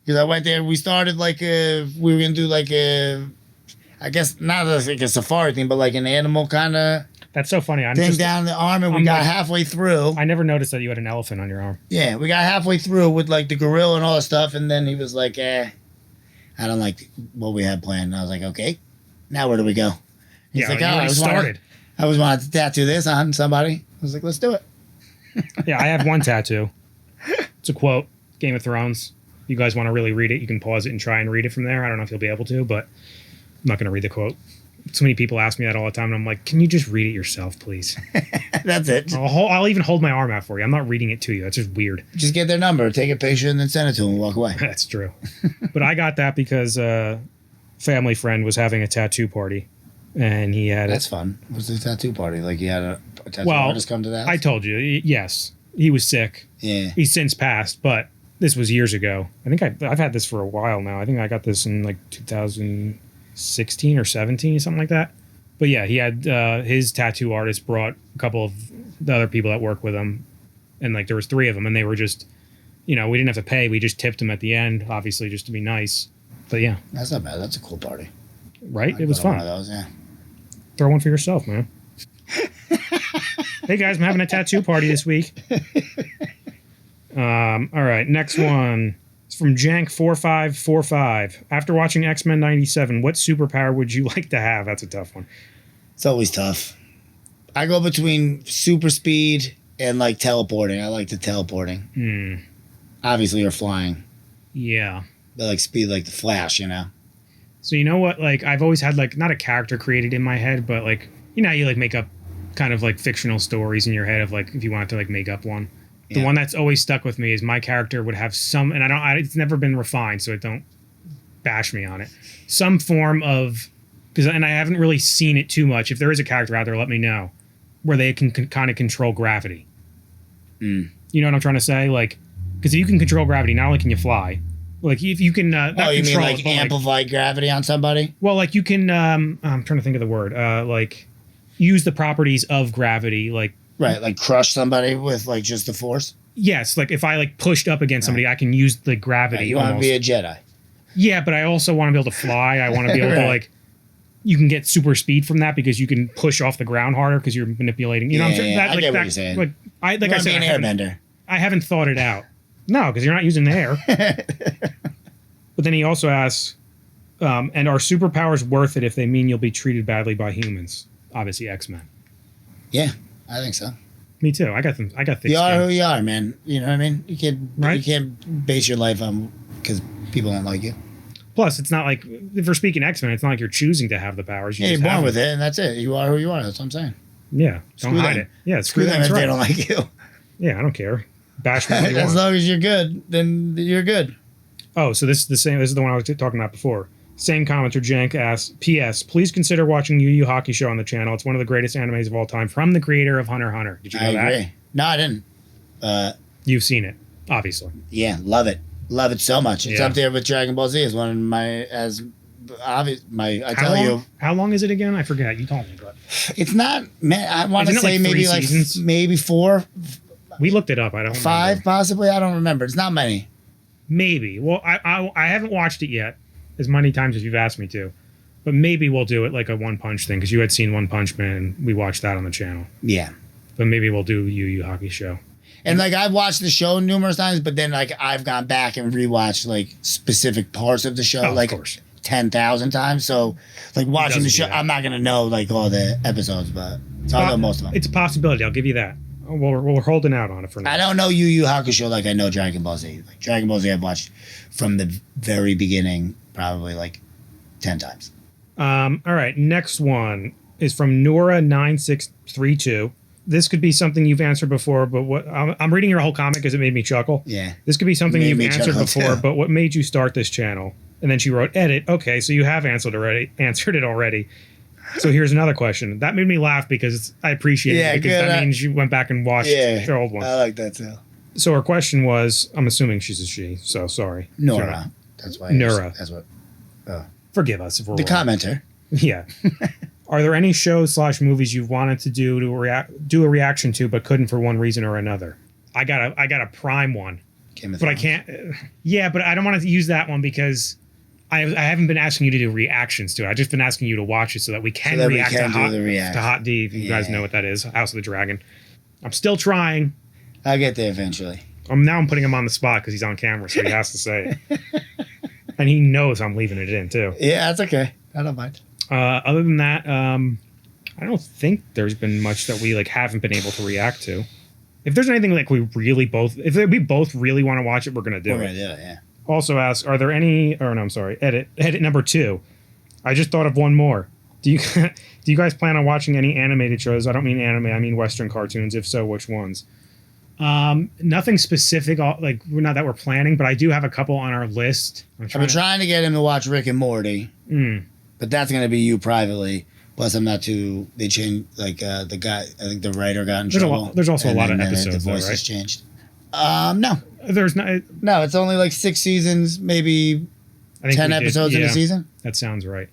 [SPEAKER 2] Because I went there, we started like we were gonna do like I guess not like a safari thing, but like an animal kind of
[SPEAKER 1] That's so funny.
[SPEAKER 2] thing down the arm, and we
[SPEAKER 1] I'm
[SPEAKER 2] got
[SPEAKER 1] like-
[SPEAKER 2] halfway through.
[SPEAKER 1] I never noticed that you had an elephant on your arm.
[SPEAKER 2] Yeah, we got halfway through with like the gorilla and all that stuff, and then he was like, I don't like what we had planned. And I was like, okay, now where do we go? He's
[SPEAKER 1] Yeah,
[SPEAKER 2] like,
[SPEAKER 1] you
[SPEAKER 2] I
[SPEAKER 1] already
[SPEAKER 2] just
[SPEAKER 1] started.
[SPEAKER 2] I was wanted to tattoo this on somebody. I was like, let's do it.
[SPEAKER 1] Yeah, I have one tattoo. It's a quote, Game of Thrones. If you guys want to really read it, you can pause it and try and read it from there. I don't know if you'll be able to, but I'm not going to read the quote. So many people ask me that all the time, and I'm like, can you just read it yourself, please?
[SPEAKER 2] That's it.
[SPEAKER 1] I'll even hold my arm out for you. I'm not reading it to you. That's just weird.
[SPEAKER 2] Just get their number, take a picture, and then send it to them and walk away.
[SPEAKER 1] That's true. But I got that because a family friend was having a tattoo party, and he had
[SPEAKER 2] That's fun. What's the tattoo party? Like you had a tattoo
[SPEAKER 1] Well,
[SPEAKER 2] artist come to that?
[SPEAKER 1] I told you, yes, he was sick.
[SPEAKER 2] Yeah.
[SPEAKER 1] He's since passed, but this was years ago. I think I've had this for a while now. I think I got this in like 2016 or 17, something like that. But yeah, he had his tattoo artist brought a couple of the other people that work with him, and like there was 3 of them, and they were just, we didn't have to pay. We just tipped them at the end, obviously, just to be nice. But yeah,
[SPEAKER 2] That's not bad. That's a cool party.
[SPEAKER 1] right? It was
[SPEAKER 2] Go to one
[SPEAKER 1] fun.
[SPEAKER 2] of those, yeah.
[SPEAKER 1] Throw one for yourself, man. Hey guys, I'm having a tattoo party this week. All right, next one. It's from Jank4545. After watching X-Men 97, what superpower would you like to have? That's a tough one.
[SPEAKER 2] It's always tough. I go between super speed and like teleporting. I like the teleporting. Obviously, or flying.
[SPEAKER 1] Yeah.
[SPEAKER 2] But like speed, like the Flash, you know?
[SPEAKER 1] So you know what? Like I've always had like not a character created in my head, but like how you like make up kind of like fictional stories in your head of like if you wanted to like make up one. The
[SPEAKER 2] Yeah.
[SPEAKER 1] one that's always stuck with me is my character would have some, and it's never been refined, so don't bash me on it. Some form of, and I haven't really seen it too much. If there is a character out there, let me know, where they can kind of control gravity. You know what I'm trying to say? Like, because if you can control gravity, not only can you fly, like if you can. Not
[SPEAKER 2] Oh, you mean
[SPEAKER 1] control
[SPEAKER 2] like
[SPEAKER 1] it, but,
[SPEAKER 2] amplified gravity on somebody?
[SPEAKER 1] well, like you can. I'm trying to think of the word. Like, use the properties of gravity, like.
[SPEAKER 2] Right, like crush somebody with like just the force?
[SPEAKER 1] Yes, like if I like pushed up against somebody, I can use the gravity.
[SPEAKER 2] Right, you want to
[SPEAKER 1] almost.
[SPEAKER 2] be a Jedi.
[SPEAKER 1] Yeah, but I also want to be able to fly. I want to be able to
[SPEAKER 2] Right.
[SPEAKER 1] like. You can get super speed from that because you can push off the ground harder because you're manipulating. You know, what I'm saying?
[SPEAKER 2] Yeah,
[SPEAKER 1] That,
[SPEAKER 2] I
[SPEAKER 1] like,
[SPEAKER 2] get what
[SPEAKER 1] that,
[SPEAKER 2] you're saying.
[SPEAKER 1] Like I
[SPEAKER 2] You want to be an
[SPEAKER 1] I haven't,
[SPEAKER 2] airbender.
[SPEAKER 1] I haven't thought it out. No, because you're not using the air. But then he also asks, and are superpowers worth it if they mean you'll be treated badly by humans? Obviously, X-Men.
[SPEAKER 2] Yeah, I think so.
[SPEAKER 1] Me too. I got them. I got thick
[SPEAKER 2] You are
[SPEAKER 1] skin.
[SPEAKER 2] who you are, man. You know what I mean? You
[SPEAKER 1] Right.
[SPEAKER 2] can't base your life on because people don't like you.
[SPEAKER 1] Plus, it's not like if we're speaking X-Men, it's not like you're choosing to have the powers.
[SPEAKER 2] Yeah, you're
[SPEAKER 1] just
[SPEAKER 2] born
[SPEAKER 1] have
[SPEAKER 2] with
[SPEAKER 1] them.
[SPEAKER 2] it, and that's it. You are who you are. That's what I'm saying.
[SPEAKER 1] Yeah, don't
[SPEAKER 2] Screw
[SPEAKER 1] hide
[SPEAKER 2] them.
[SPEAKER 1] it. Yeah,
[SPEAKER 2] Screw them
[SPEAKER 1] that's
[SPEAKER 2] if
[SPEAKER 1] right.
[SPEAKER 2] they don't like you.
[SPEAKER 1] Yeah, I don't care. Bash me all you
[SPEAKER 2] As
[SPEAKER 1] want.
[SPEAKER 2] long as you're good, then you're good.
[SPEAKER 1] Oh, so this is the same. This is the one I was talking about before. Same commenter, Jank asks, P.S. Please consider watching Yu Yu Hockey Show on the channel. It's one of the greatest animes of all time from the creator of Hunter x Hunter. Did you know
[SPEAKER 2] I
[SPEAKER 1] that?
[SPEAKER 2] agree. No, I didn't.
[SPEAKER 1] You've seen it, obviously.
[SPEAKER 2] Yeah, love it. Love it so much. It's
[SPEAKER 1] Yeah.
[SPEAKER 2] up there with Dragon Ball Z as one of my as obvious my I
[SPEAKER 1] How
[SPEAKER 2] tell
[SPEAKER 1] long,
[SPEAKER 2] you
[SPEAKER 1] how long is it again? I forget. You told me, but
[SPEAKER 2] it's not man I want to
[SPEAKER 1] Isn't it
[SPEAKER 2] say
[SPEAKER 1] like
[SPEAKER 2] maybe
[SPEAKER 1] 3
[SPEAKER 2] like
[SPEAKER 1] seasons?
[SPEAKER 2] maybe 4,
[SPEAKER 1] we looked it up. I don't
[SPEAKER 2] 5
[SPEAKER 1] remember.
[SPEAKER 2] possibly. I don't remember. It's not many.
[SPEAKER 1] Maybe. Well, I haven't watched it yet as many times as you've asked me to. But maybe we'll do it like a One Punch thing because you had seen One Punch Man and we watched that on the channel.
[SPEAKER 2] Yeah.
[SPEAKER 1] But maybe we'll do Yu Yu Hockey Show.
[SPEAKER 2] And like I've watched the show numerous times, but then like I've gone back and rewatched like specific parts of the show,
[SPEAKER 1] Oh,
[SPEAKER 2] like
[SPEAKER 1] of course.
[SPEAKER 2] 10,000 times. So like watching the
[SPEAKER 1] doesn't
[SPEAKER 2] show,
[SPEAKER 1] do that.
[SPEAKER 2] I'm not gonna know like all the episodes, but I'll know most of them.
[SPEAKER 1] It's a possibility. I'll give you that. We're holding out on it for now.
[SPEAKER 2] I don't know Yu Yu Hakusho like I know Dragon Ball Z. Like Dragon Ball Z, I've watched from the very beginning, probably like 10 times.
[SPEAKER 1] All right. Next one is from Nora9632. This could be something you've answered before, but what I'm reading your whole comment because it made me chuckle.
[SPEAKER 2] Yeah.
[SPEAKER 1] This could be something
[SPEAKER 2] Made
[SPEAKER 1] you've
[SPEAKER 2] me
[SPEAKER 1] answered
[SPEAKER 2] chuckle,
[SPEAKER 1] before,
[SPEAKER 2] too.
[SPEAKER 1] but what made you start this channel? And then she wrote, edit. Okay, so you have answered it already. So here's another question. That made me laugh because I appreciate
[SPEAKER 2] Yeah,
[SPEAKER 1] it because
[SPEAKER 2] good.
[SPEAKER 1] that means you went back and watched
[SPEAKER 2] Yeah.
[SPEAKER 1] the old one.
[SPEAKER 2] I like that too.
[SPEAKER 1] So her question was, I'm assuming she's a she, so sorry.
[SPEAKER 2] Nora. That's why.
[SPEAKER 1] Nora.
[SPEAKER 2] That's what.
[SPEAKER 1] Forgive us if we're
[SPEAKER 2] The
[SPEAKER 1] wrong.
[SPEAKER 2] commenter.
[SPEAKER 1] Yeah. Are there any shows / movies you've wanted to do a reaction to but couldn't for one reason or another? I got a prime one, but I can't. Yeah, but I don't want to use that one because I haven't been asking you to do reactions to it. I've just been asking you to watch it so that we can react to Hot D. If you guys know what that is, House of the Dragon. I'm still trying.
[SPEAKER 2] I'll get there eventually.
[SPEAKER 1] I'm putting him on the spot because he's on camera, so he has to say it. And he knows I'm leaving it in too.
[SPEAKER 2] Yeah, that's okay. I don't mind.
[SPEAKER 1] Other than that, I don't think there's been much that we haven't been able to react to. If there's anything we both really want to watch it, we're gonna do it.
[SPEAKER 2] Yeah.
[SPEAKER 1] Also ask, are there any? Or no, I'm sorry. Edit number 2. I just thought of one more. Do you guys plan on watching any animated shows? I don't mean anime. I mean Western cartoons. If so, which ones? Nothing specific. We're planning, but I do have a couple on our list.
[SPEAKER 2] I've been trying to get him to watch Rick and Morty, but that's gonna be you privately. Plus, I'm not too. They changed the guy. I think the writer got in trouble.
[SPEAKER 1] There's also a lot of episodes.
[SPEAKER 2] The voice has changed. No,
[SPEAKER 1] there's not.
[SPEAKER 2] No, it's only 6 seasons, maybe 10 episodes in a season.
[SPEAKER 1] That sounds right.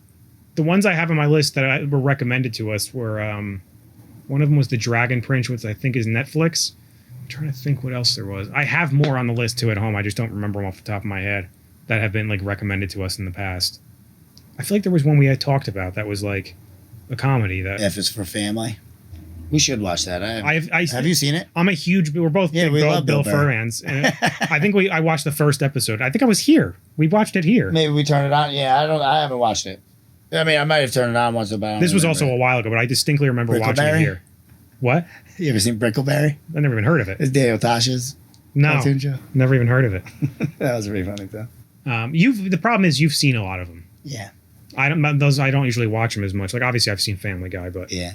[SPEAKER 1] The ones I have on my list that were recommended to us were one of them was The Dragon Prince, which I think is Netflix. I'm trying to think what else there was. I have more on the list too at home. I just don't remember them off the top of my head that have been recommended to us in the past. I feel like there was one we had talked about that was a comedy that
[SPEAKER 2] F is for Family. We should watch that.
[SPEAKER 1] Have
[SPEAKER 2] you seen it?
[SPEAKER 1] We're both big
[SPEAKER 2] we love
[SPEAKER 1] Bill Burr fans. And I think I watched the first episode. I think I was here. We watched it here.
[SPEAKER 2] Maybe we turned it on. Yeah, I haven't watched it. I mean, I might have turned it on once about.
[SPEAKER 1] This was also a while ago, but I distinctly remember watching it here. What?
[SPEAKER 2] You ever seen Brickleberry?
[SPEAKER 1] I never even heard of it.
[SPEAKER 2] It's Daniel Tosh's cartoon show.
[SPEAKER 1] Never even heard of it.
[SPEAKER 2] That was really funny though.
[SPEAKER 1] The problem is you've seen a lot of them.
[SPEAKER 2] Yeah.
[SPEAKER 1] I don't usually watch them as much. Obviously I've seen Family Guy, but
[SPEAKER 2] yeah.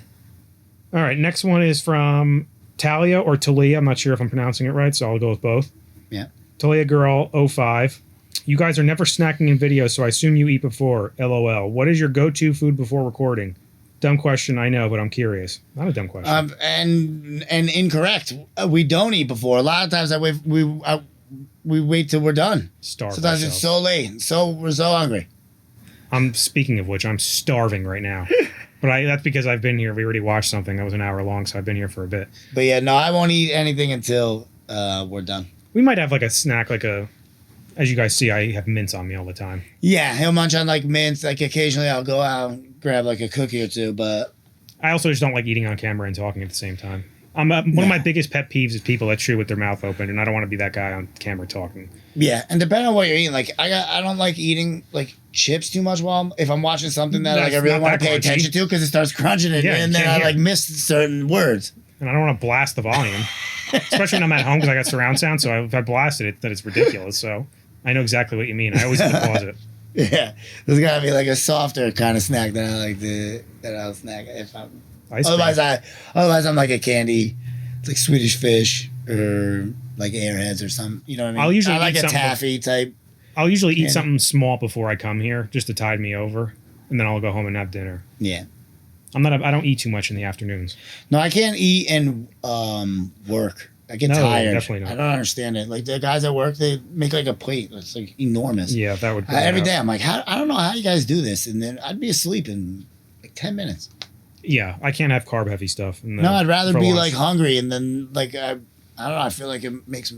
[SPEAKER 1] All right, next one is from Talia or Talia. I'm not sure if I'm pronouncing it right, so I'll go with both.
[SPEAKER 2] Yeah.
[SPEAKER 1] Talia Girl 05. You guys are never snacking in videos, so I assume you eat before. LOL. What is your go-to food before recording? Dumb question, I know, but I'm curious. Not a dumb question.
[SPEAKER 2] And incorrect. We don't eat before. A lot of times we wait till we're done. Sometimes it's so late. So we're so hungry.
[SPEAKER 1] Speaking of which, I'm starving right now. But that's because I've been here. We already watched something that was an hour long, so I've been here for a bit.
[SPEAKER 2] But yeah, no, I won't eat anything until we're done.
[SPEAKER 1] We might have a snack, as you guys see, I have mints on me all the time.
[SPEAKER 2] Yeah, he'll munch on mints. Occasionally I'll go out and grab a cookie or two, but
[SPEAKER 1] I also just don't like eating on camera and talking at the same time. One of my biggest pet peeves is people that chew with their mouth open, and I don't want to be that guy on camera talking.
[SPEAKER 2] Yeah, and depending on what you're eating, I don't like eating chips too much if I'm watching something that I really want to pay attention to because it starts crunching it, and then I miss certain words.
[SPEAKER 1] And I don't want to blast the volume, especially when I'm at home because I got surround sound. So if I blasted it, that it's ridiculous. So I know exactly what you mean. I always pause it.
[SPEAKER 2] Yeah, there's gotta be a softer kind of snack that I like that I'll snack if I'm. Otherwise I'm a candy, it's Swedish Fish or Airheads or something. You know what I mean? I like a taffy type.
[SPEAKER 1] I'll usually eat something small before I come here just to tide me over, and then I'll go home and have dinner.
[SPEAKER 2] Yeah.
[SPEAKER 1] I don't eat too much in the afternoons.
[SPEAKER 2] No, I can't eat and work. I get tired.
[SPEAKER 1] Definitely not.
[SPEAKER 2] I don't understand it. The guys at work, they make a plate. It's enormous.
[SPEAKER 1] Yeah, that would.
[SPEAKER 2] Every day I'm I don't know how you guys do this, and then I'd be asleep in 10 minutes.
[SPEAKER 1] Yeah, I can't have carb heavy stuff.
[SPEAKER 2] No, I'd rather be hungry, and then I don't know. I feel like it makes.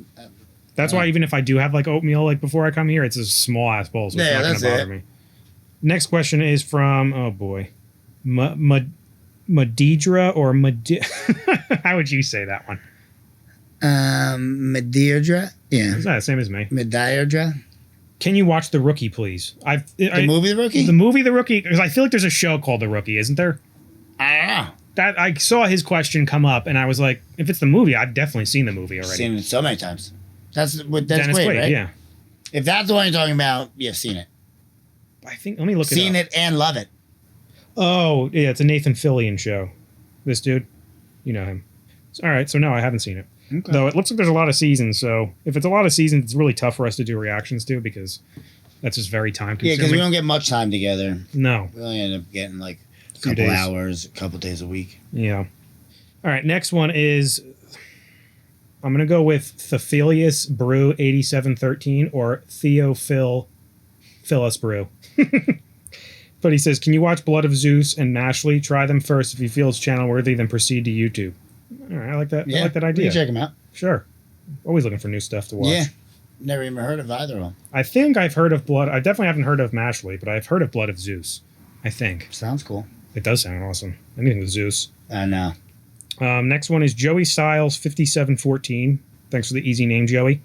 [SPEAKER 1] That's why even if I do have oatmeal before I come here, it's a small ass bowl, so it's not going to bother me. Next question is from Madidra or how would you say that one?
[SPEAKER 2] Madidra. Yeah.
[SPEAKER 1] Is that the same as me?
[SPEAKER 2] Madidra.
[SPEAKER 1] Can you watch The Rookie, please?
[SPEAKER 2] The movie The Rookie?
[SPEAKER 1] The movie The Rookie? Because I feel like there's a show called The Rookie, isn't there?
[SPEAKER 2] I don't know.
[SPEAKER 1] That I saw his question come up, and I was like, if it's the movie, I've definitely seen the movie already.
[SPEAKER 2] Seen it so many times. That's
[SPEAKER 1] Dennis
[SPEAKER 2] Quaid, right?
[SPEAKER 1] Yeah.
[SPEAKER 2] If that's the one you're talking about, yeah, seen it.
[SPEAKER 1] Let me look it up.
[SPEAKER 2] Seen it and love it.
[SPEAKER 1] Oh, yeah, it's a Nathan Fillion show. This dude, you know him. All right, so no, I haven't seen it. Okay. Though it looks like there's a lot of seasons, so if it's a lot of seasons, it's really tough for us to do reactions to because that's just very time consuming.
[SPEAKER 2] Yeah, because we don't get much time together.
[SPEAKER 1] No.
[SPEAKER 2] We only end up getting a couple hours, a couple days a week.
[SPEAKER 1] Yeah. All right, next one is I'm going to go with Theophilus Brew 8713 or Theophil Phyllis Brew. But he says, can you watch Blood of Zeus and Mashley? Try them first. If you feel it's channel worthy, then proceed to YouTube. All right, I like that.
[SPEAKER 2] Yeah,
[SPEAKER 1] I like that idea.
[SPEAKER 2] You can check them out.
[SPEAKER 1] Sure. Always looking for new stuff to watch.
[SPEAKER 2] Yeah. Never even heard of either of them.
[SPEAKER 1] I think I've heard of Blood. I definitely haven't heard of Mashley, but I've heard of Blood of Zeus. I think.
[SPEAKER 2] Sounds cool.
[SPEAKER 1] It does sound awesome. Anything with Zeus.
[SPEAKER 2] I know.
[SPEAKER 1] Next one is Joey Styles 5714. Thanks for the easy name, Joey.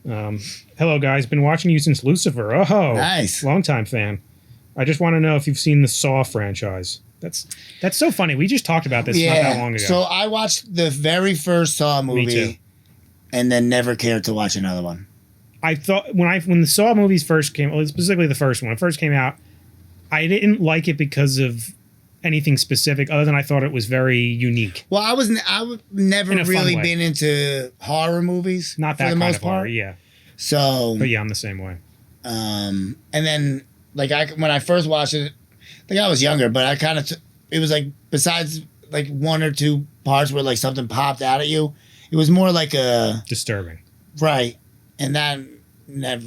[SPEAKER 1] Hello, guys. Been watching you since Lucifer. Oh,
[SPEAKER 2] nice.
[SPEAKER 1] Longtime fan. I just want to know if you've seen the Saw franchise. That's so funny. We just talked about this not that long ago.
[SPEAKER 2] So I watched the very first Saw movie.
[SPEAKER 1] Me too.
[SPEAKER 2] And then never cared to watch another one.
[SPEAKER 1] I thought when the Saw movies first came, well, specifically the first one, when it first came out, I didn't like it because of anything specific other than I thought it was very unique.
[SPEAKER 2] Well, I've never really been into horror movies.
[SPEAKER 1] Not that
[SPEAKER 2] for the
[SPEAKER 1] kind
[SPEAKER 2] most
[SPEAKER 1] of
[SPEAKER 2] part.
[SPEAKER 1] horror, yeah.
[SPEAKER 2] So,
[SPEAKER 1] but yeah, I'm the same way.
[SPEAKER 2] And then like when I first watched it, I think I was younger, but I kind of it was like besides like one or two parts where like something popped out at you, it was more like a
[SPEAKER 1] disturbing,
[SPEAKER 2] right? And that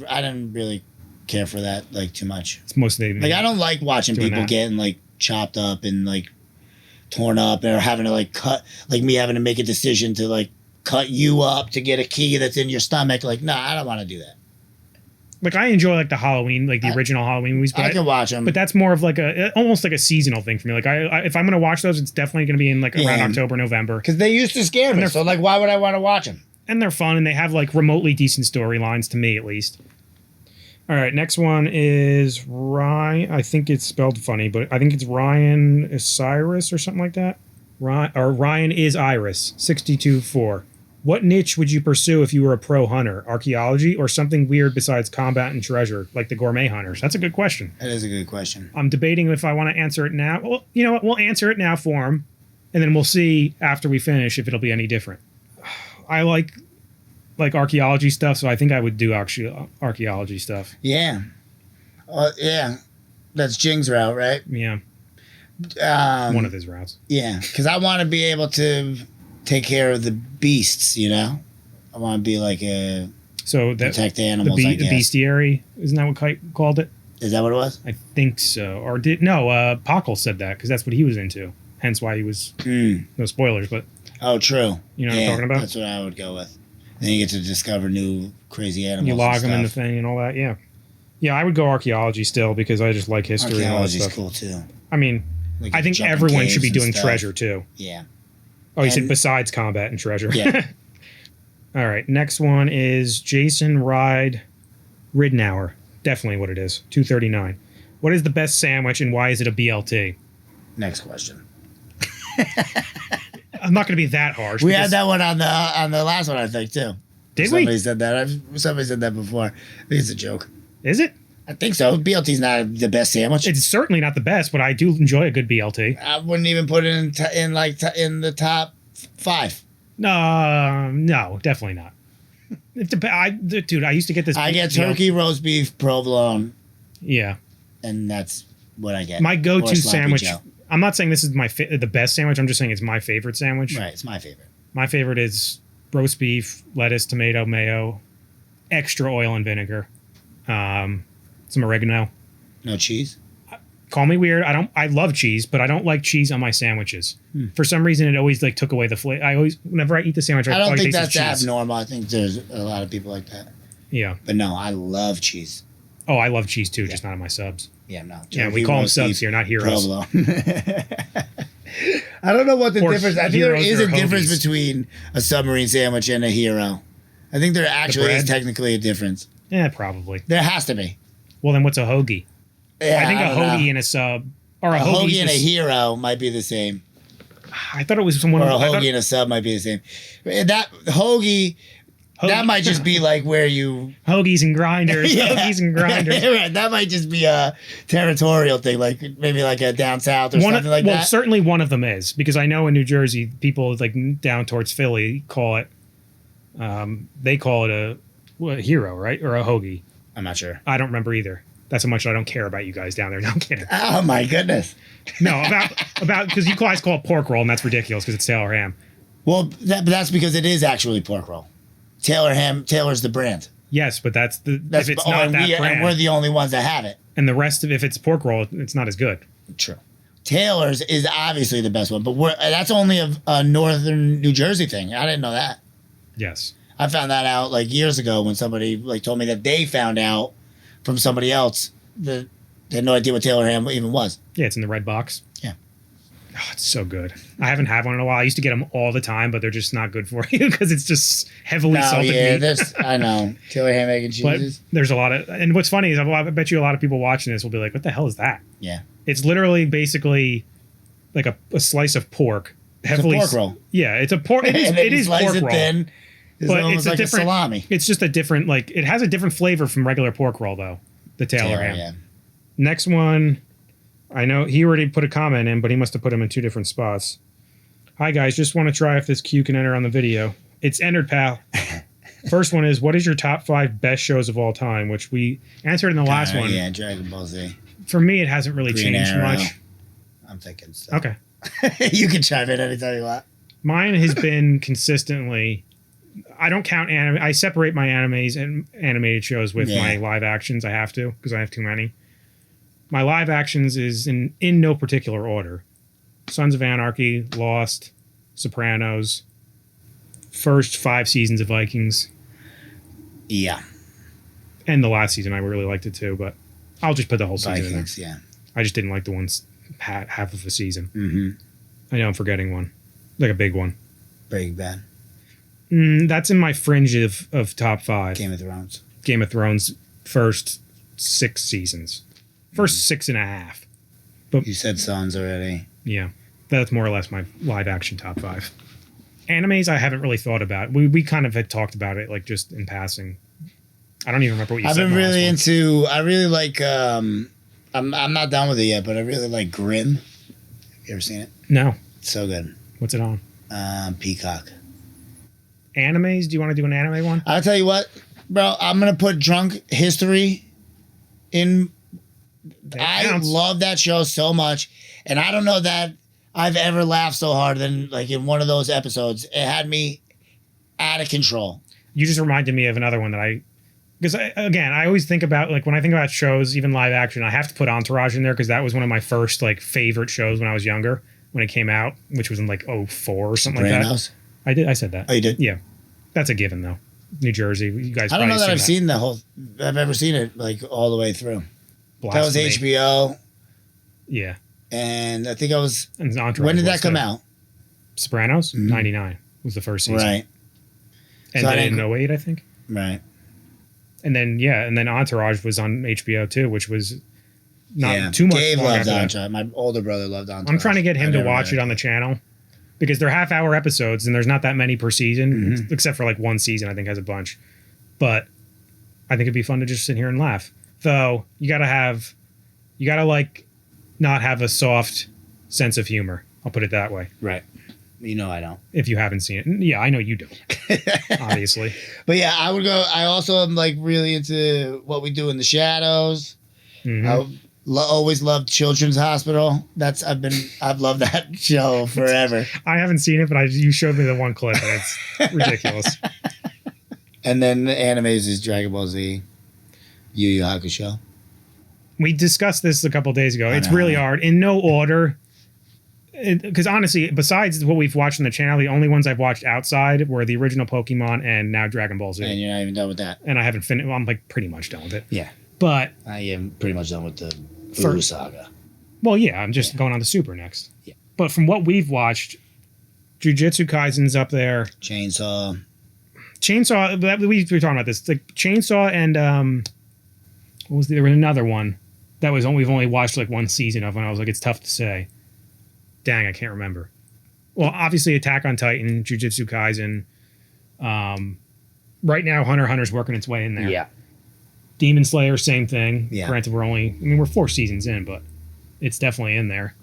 [SPEAKER 2] I didn't really care for that like too much.
[SPEAKER 1] It's mostly
[SPEAKER 2] like I don't like watching people getting like chopped up and like torn up or having to like cut, like me having to make a decision to like cut you up to get a key that's in your stomach. Like, no, I don't want to do that.
[SPEAKER 1] Like I enjoy like the Halloween, like the original Halloween movies. But
[SPEAKER 2] I can watch them,
[SPEAKER 1] but that's more of like almost like a seasonal thing for me. Like I if I'm gonna watch those, it's definitely gonna be in like around October, November.
[SPEAKER 2] Because they used to scare me. So like, why would I want to watch them?
[SPEAKER 1] And they're fun and they have like remotely decent storylines to me at least. All right, next one is Ryan. I think it's spelled funny, but I think it's Ryan Osiris or something like that. Ryan is Iris 62-4. What niche would you pursue if you were a pro hunter? Archaeology or something weird besides combat and treasure, like the gourmet hunters? That's a good question.
[SPEAKER 2] That is a good question.
[SPEAKER 1] I'm debating if I want to answer it now. Well, you know what? We'll answer it now for him, and then we'll see after we finish if it'll be any different. I like archaeology stuff, so I think I would do archaeology stuff.
[SPEAKER 2] Yeah. Yeah. That's Jing's route, right?
[SPEAKER 1] Yeah. One of his routes.
[SPEAKER 2] Yeah, because I want to be able to take care of the beasts, you know? I want to be like a...
[SPEAKER 1] So that,
[SPEAKER 2] protect the animals, I guess.
[SPEAKER 1] The bestiary, isn't that what Kite called it?
[SPEAKER 2] Is that what it was?
[SPEAKER 1] I think so. Or Pockle said that, because that's what he was into. Hence why he was... No spoilers, but...
[SPEAKER 2] Oh, true.
[SPEAKER 1] You know what I'm talking about?
[SPEAKER 2] That's what I would go with. Then you get to discover new crazy animals.
[SPEAKER 1] You log them in the thing and all that, yeah. Yeah, I would go archaeology still because I just like history and all that stuff.
[SPEAKER 2] Archaeology's cool, too.
[SPEAKER 1] I mean,
[SPEAKER 2] like
[SPEAKER 1] I think everyone should be doing treasure, too.
[SPEAKER 2] Yeah.
[SPEAKER 1] Oh, you said besides combat and treasure.
[SPEAKER 2] Yeah.
[SPEAKER 1] All right, next one is Jason Ridnour. Definitely what it is, 239. What is the best sandwich and why is it a BLT?
[SPEAKER 2] Next question.
[SPEAKER 1] I'm not going to be that harsh.
[SPEAKER 2] We had that one on the last one, I think, too.
[SPEAKER 1] Did
[SPEAKER 2] Somebody said that. Somebody said that before. I think it's a joke.
[SPEAKER 1] Is it?
[SPEAKER 2] I think so. BLT's not the best sandwich.
[SPEAKER 1] It's certainly not the best, but I do enjoy a good BLT.
[SPEAKER 2] I wouldn't even put it in the top 5.
[SPEAKER 1] No, definitely not. Dude, I used to get this.
[SPEAKER 2] I get turkey, roast beef, provolone.
[SPEAKER 1] Yeah.
[SPEAKER 2] And that's what I get.
[SPEAKER 1] My go-to sandwich. Joe. I'm not saying this is the best sandwich. I'm just saying it's my favorite sandwich.
[SPEAKER 2] Right, it's my favorite.
[SPEAKER 1] My favorite is roast beef, lettuce, tomato, mayo, extra oil and vinegar, some oregano.
[SPEAKER 2] No cheese?
[SPEAKER 1] Call me weird. I love cheese, but I don't like cheese on my sandwiches. For some reason, it always took away the flavor. Whenever I eat the sandwich,
[SPEAKER 2] I don't think that's abnormal. I think there's a lot of people like that.
[SPEAKER 1] Yeah.
[SPEAKER 2] But no, I love cheese.
[SPEAKER 1] Oh, I love cheese too, just not on my subs.
[SPEAKER 2] Yeah, no.
[SPEAKER 1] Yeah, we call them subs here, not heroes.
[SPEAKER 2] I don't know what the difference. I think there is a difference between a submarine sandwich and a hero. I think there actually is technically a difference.
[SPEAKER 1] Yeah, probably.
[SPEAKER 2] There has to be.
[SPEAKER 1] Well, then what's a hoagie?
[SPEAKER 2] Yeah,
[SPEAKER 1] I think a hoagie and a sub, or a
[SPEAKER 2] hoagie and a hero might be the same.
[SPEAKER 1] I thought it was someone.
[SPEAKER 2] Or a hoagie and a sub might be the same. That hoagie. That might just be like where you...
[SPEAKER 1] Hoagies and grinders. Yeah. Hoagies and grinders.
[SPEAKER 2] Right. That might just be a territorial thing, like maybe like a down south or something like that.
[SPEAKER 1] Well, certainly one of them is, because I know in New Jersey, people like down towards Philly call it... they call it a hero, right? Or a hoagie.
[SPEAKER 2] I'm not sure.
[SPEAKER 1] I don't remember either. That's how much I don't care about you guys down there. No, I'm kidding.
[SPEAKER 2] Oh, my goodness.
[SPEAKER 1] No, about because you guys call it pork roll, and that's ridiculous because it's Taylor ham.
[SPEAKER 2] Well, that's because it is actually pork roll. Taylor's the brand.
[SPEAKER 1] Yes, but if it's not
[SPEAKER 2] and
[SPEAKER 1] that brand,
[SPEAKER 2] and we're the only ones that have it.
[SPEAKER 1] and the rest of if it's pork roll, it's not as good.
[SPEAKER 2] True. Taylor's is obviously the best one, but that's only a northern New Jersey thing. I didn't know that.
[SPEAKER 1] Yes.
[SPEAKER 2] I found that out like years ago when somebody like told me that they found out from somebody else that they had no idea what Taylor ham even was.
[SPEAKER 1] Yeah, it's in the red box.
[SPEAKER 2] Yeah.
[SPEAKER 1] Oh, it's so good. I haven't had one in a while. I used to get them all the time, but they're just not good for you because it's just heavily salted meat.
[SPEAKER 2] I know. Taylor ham, egg, and cheese.
[SPEAKER 1] But there's a lot of, and what's funny is I bet you a lot of people watching this will be like, what the hell is that?
[SPEAKER 2] Yeah.
[SPEAKER 1] It's literally basically like a slice of pork. Heavily,
[SPEAKER 2] it's a pork roll.
[SPEAKER 1] Yeah, it's a pork. It is pork roll.
[SPEAKER 2] Thin.
[SPEAKER 1] But it's
[SPEAKER 2] like
[SPEAKER 1] a different
[SPEAKER 2] salami.
[SPEAKER 1] It's just a different, like, it has a different flavor from regular pork roll, though. The Taylor ham.
[SPEAKER 2] Yeah.
[SPEAKER 1] Next one, I know he already put a comment in, but he must have put them in two different spots. Hi, guys. Just want to try if this Q can enter on the video. It's entered, pal. First one is, what is your top 5 best shows of all time? Which we answered in the last one.
[SPEAKER 2] Yeah, Dragon Ball Z.
[SPEAKER 1] For me, it hasn't really
[SPEAKER 2] Green
[SPEAKER 1] changed
[SPEAKER 2] Arrow.
[SPEAKER 1] much.
[SPEAKER 2] I'm thinking so.
[SPEAKER 1] Okay.
[SPEAKER 2] You can chime in anytime you want.
[SPEAKER 1] Mine has been consistently... I don't count anime. I separate my animes and animated shows with my live actions. I have to because I have too many. My live actions is in no particular order. Sons of Anarchy, Lost, Sopranos, first 5 seasons of Vikings.
[SPEAKER 2] Yeah.
[SPEAKER 1] And the last season, I really liked it too, but I'll just put the whole season
[SPEAKER 2] Vikings,
[SPEAKER 1] in there.
[SPEAKER 2] yeah.
[SPEAKER 1] I just didn't like the ones half of the season.
[SPEAKER 2] Mm-hmm.
[SPEAKER 1] I know I'm forgetting one. Like a big one.
[SPEAKER 2] Breaking Bad.
[SPEAKER 1] That's in my fringe of top 5.
[SPEAKER 2] Game of Thrones.
[SPEAKER 1] Game of Thrones first 6 seasons. First 6.5. But
[SPEAKER 2] you said Sons already.
[SPEAKER 1] Yeah. That's more or less my live action top 5. Animes I haven't really thought about. We kind of had talked about it like just in passing. I don't even remember what you said.
[SPEAKER 2] I've been really into I really like I'm not done with it yet, but I really like Grimm. You ever seen it?
[SPEAKER 1] No.
[SPEAKER 2] It's so good.
[SPEAKER 1] What's it on?
[SPEAKER 2] Peacock.
[SPEAKER 1] Animes? Do you want to do an anime one?
[SPEAKER 2] I'll tell you what, bro. I'm gonna put Drunk History in. I love that show so much, and I don't know that I've ever laughed so hard than like in one of those episodes. It had me out of control.
[SPEAKER 1] You just reminded me of another one that because again, I always think about like when I think about shows, even live action, I have to put Entourage in there because that was one of my first like favorite shows when I was younger when it came out, which was in like 2004 or something like that. I said that.
[SPEAKER 2] Oh, you did?
[SPEAKER 1] Yeah. That's a given, though. New Jersey. You guys
[SPEAKER 2] I don't know that I've ever seen it like all the way through. That was HBO.
[SPEAKER 1] Yeah.
[SPEAKER 2] And I think I was...
[SPEAKER 1] And
[SPEAKER 2] when did that come out?
[SPEAKER 1] Sopranos? 99 was the first season.
[SPEAKER 2] Right.
[SPEAKER 1] And so then in 08, I think.
[SPEAKER 2] Right.
[SPEAKER 1] And then Entourage was on HBO, too, which was not too much.
[SPEAKER 2] Dave loved Entourage. My older brother loved Entourage.
[SPEAKER 1] I'm trying to get him to watch it on the channel. Because they're half-hour episodes, and there's not that many per season, except for like one season, I think, has a bunch. But I think it'd be fun to just sit here and laugh. Though, you gotta like not have a soft sense of humor. I'll put it that way.
[SPEAKER 2] Right. You know I don't.
[SPEAKER 1] If you haven't seen it. Yeah, I know you don't. Obviously.
[SPEAKER 2] But yeah, I also am like really into What We Do in the Shadows. Mm-hmm. Always loved Children's Hospital. I've loved that show forever.
[SPEAKER 1] I haven't seen it, but you showed me the one clip, and it's ridiculous.
[SPEAKER 2] And then the animes is Dragon Ball Z, Yu Yu Hakusho.
[SPEAKER 1] We discussed this a couple days ago. It's really hard in no order. Because honestly, besides what we've watched on the channel, the only ones I've watched outside were the original Pokemon and now Dragon Ball Z.
[SPEAKER 2] And you're not even done with that.
[SPEAKER 1] And I haven't finished. Well, I'm like pretty much done with it.
[SPEAKER 2] Yeah.
[SPEAKER 1] But
[SPEAKER 2] I am pretty much done with the Buu saga.
[SPEAKER 1] Well, yeah, I'm just going on to Super next.
[SPEAKER 2] Yeah.
[SPEAKER 1] But from what we've watched, Jujutsu Kaisen's up there.
[SPEAKER 2] Chainsaw.
[SPEAKER 1] We were talking about this. Like Chainsaw and there was another one that we've only watched like one season of, and I was like, it's tough to say. Dang, I can't remember. Well, obviously Attack on Titan, Jujutsu Kaisen. Right now, Hunter x Hunter's working its way in there.
[SPEAKER 2] Yeah.
[SPEAKER 1] Demon Slayer, same thing.
[SPEAKER 2] Yeah.
[SPEAKER 1] Granted, we're 4 seasons in, but it's definitely in there.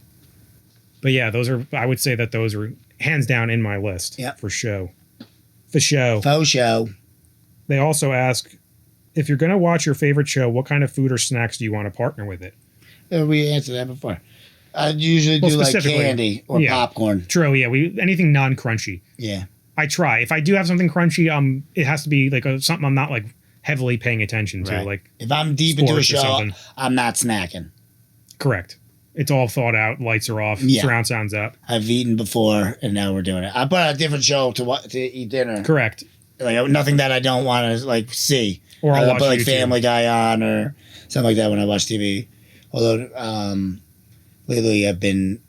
[SPEAKER 1] But yeah, I would say that those are hands down in my list.
[SPEAKER 2] Yep.
[SPEAKER 1] For show. For show.
[SPEAKER 2] Faux show.
[SPEAKER 1] They also ask, if you're going to watch your favorite show, what kind of food or snacks do you want to partner with it?
[SPEAKER 2] We answered that before. I usually do like
[SPEAKER 1] specifically,
[SPEAKER 2] candy or
[SPEAKER 1] yeah.
[SPEAKER 2] popcorn.
[SPEAKER 1] True, yeah. Anything non-crunchy.
[SPEAKER 2] Yeah.
[SPEAKER 1] I try. If I do have something crunchy, it has to be like something I'm not like heavily paying attention to.
[SPEAKER 2] Right.
[SPEAKER 1] Like
[SPEAKER 2] if I'm deep into a
[SPEAKER 1] sports or
[SPEAKER 2] show,
[SPEAKER 1] something.
[SPEAKER 2] I'm not snacking.
[SPEAKER 1] Correct. It's all thought out. Lights are off.
[SPEAKER 2] Yeah.
[SPEAKER 1] Surround sounds up.
[SPEAKER 2] I've eaten before, and now we're doing it. I put on a different show to eat dinner.
[SPEAKER 1] Correct.
[SPEAKER 2] Like nothing that I don't want to like see.
[SPEAKER 1] Or I'll
[SPEAKER 2] I'll
[SPEAKER 1] watch
[SPEAKER 2] put like
[SPEAKER 1] YouTube.
[SPEAKER 2] Family Guy on or something like that when I watch TV. Although lately I've been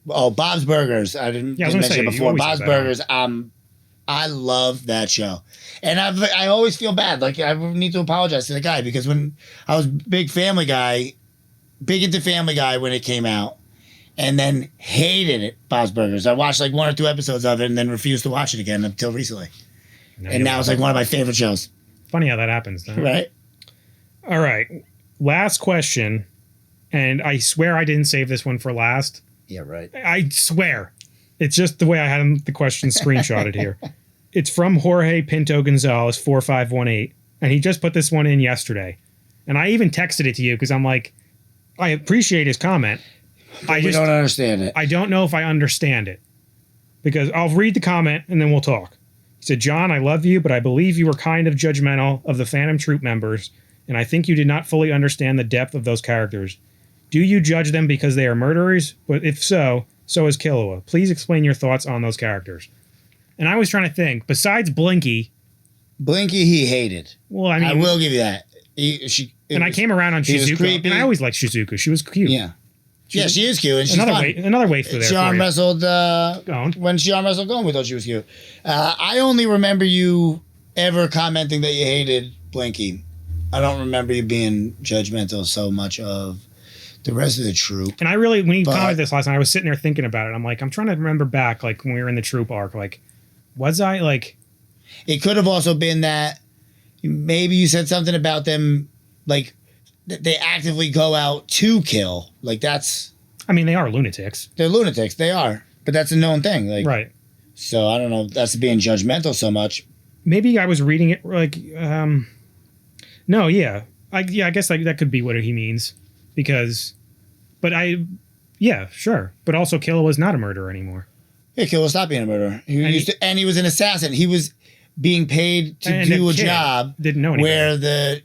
[SPEAKER 2] Bob's Burgers. I didn't
[SPEAKER 1] Yeah, I was gonna
[SPEAKER 2] mention
[SPEAKER 1] say,
[SPEAKER 2] it
[SPEAKER 1] you
[SPEAKER 2] before.
[SPEAKER 1] always have
[SPEAKER 2] Bob's
[SPEAKER 1] that
[SPEAKER 2] Burgers. I love that show, and I always feel bad. Like I need to apologize to the guy because when I was big into Family Guy when it came out, and then hated it. Bob's Burgers. I watched like 1 or 2 episodes of it and then refused to watch it again until recently. And now it's like one of my favorite shows.
[SPEAKER 1] Funny how that happens, though.
[SPEAKER 2] Right?
[SPEAKER 1] All right. Last question. And I swear I didn't save this one for last.
[SPEAKER 2] Yeah, right.
[SPEAKER 1] I swear. It's just the way I had the question screenshotted here. It's from Jorge Pinto Gonzalez, 4518. And he just put this one in yesterday. And I even texted it to you because I'm like, I appreciate his comment.
[SPEAKER 2] I just don't understand it.
[SPEAKER 1] I don't know if I understand it. Because I'll read the comment and then we'll talk. He said, John, I love you, but I believe you were kind of judgmental of the Phantom Troupe members, and I think you did not fully understand the depth of those characters. Do you judge them because they are murderers? But if so, so is Killua. Please explain your thoughts on those characters. And I was trying to think, besides Blinky...
[SPEAKER 2] Blinky he hated.
[SPEAKER 1] Well, I mean...
[SPEAKER 2] I will give you that.
[SPEAKER 1] I came around on Shizuka, and I always liked Shizuka. She was cute.
[SPEAKER 2] Yeah. She is cute, and she's fun.
[SPEAKER 1] Another waifu there.
[SPEAKER 2] She arm wrestled
[SPEAKER 1] Gon.
[SPEAKER 2] when she arm wrestled Gon. We thought she was cute. I only remember you ever commenting that you hated Blinky. I don't remember you being judgmental so much of the rest of the troupe.
[SPEAKER 1] And I really, when you commented this last night, I was sitting there thinking about it. I'm like, I'm trying to remember back, like when we were in the troupe arc. Like, was I like?
[SPEAKER 2] It could have also been that maybe you said something about them, like. They actively go out to kill. Like that's...
[SPEAKER 1] I mean, they are lunatics.
[SPEAKER 2] They're lunatics. They are. But that's a known thing. Like,
[SPEAKER 1] right.
[SPEAKER 2] So I don't know if that's being judgmental so much.
[SPEAKER 1] Maybe I was reading it like... no, yeah. I guess like, that could be what he means. Because... But yeah, sure. But also Killua was not a murderer anymore.
[SPEAKER 2] Yeah, Killua stopped being a murderer. And he was an assassin. He was being paid to do a job...
[SPEAKER 1] Didn't know anything.
[SPEAKER 2] Where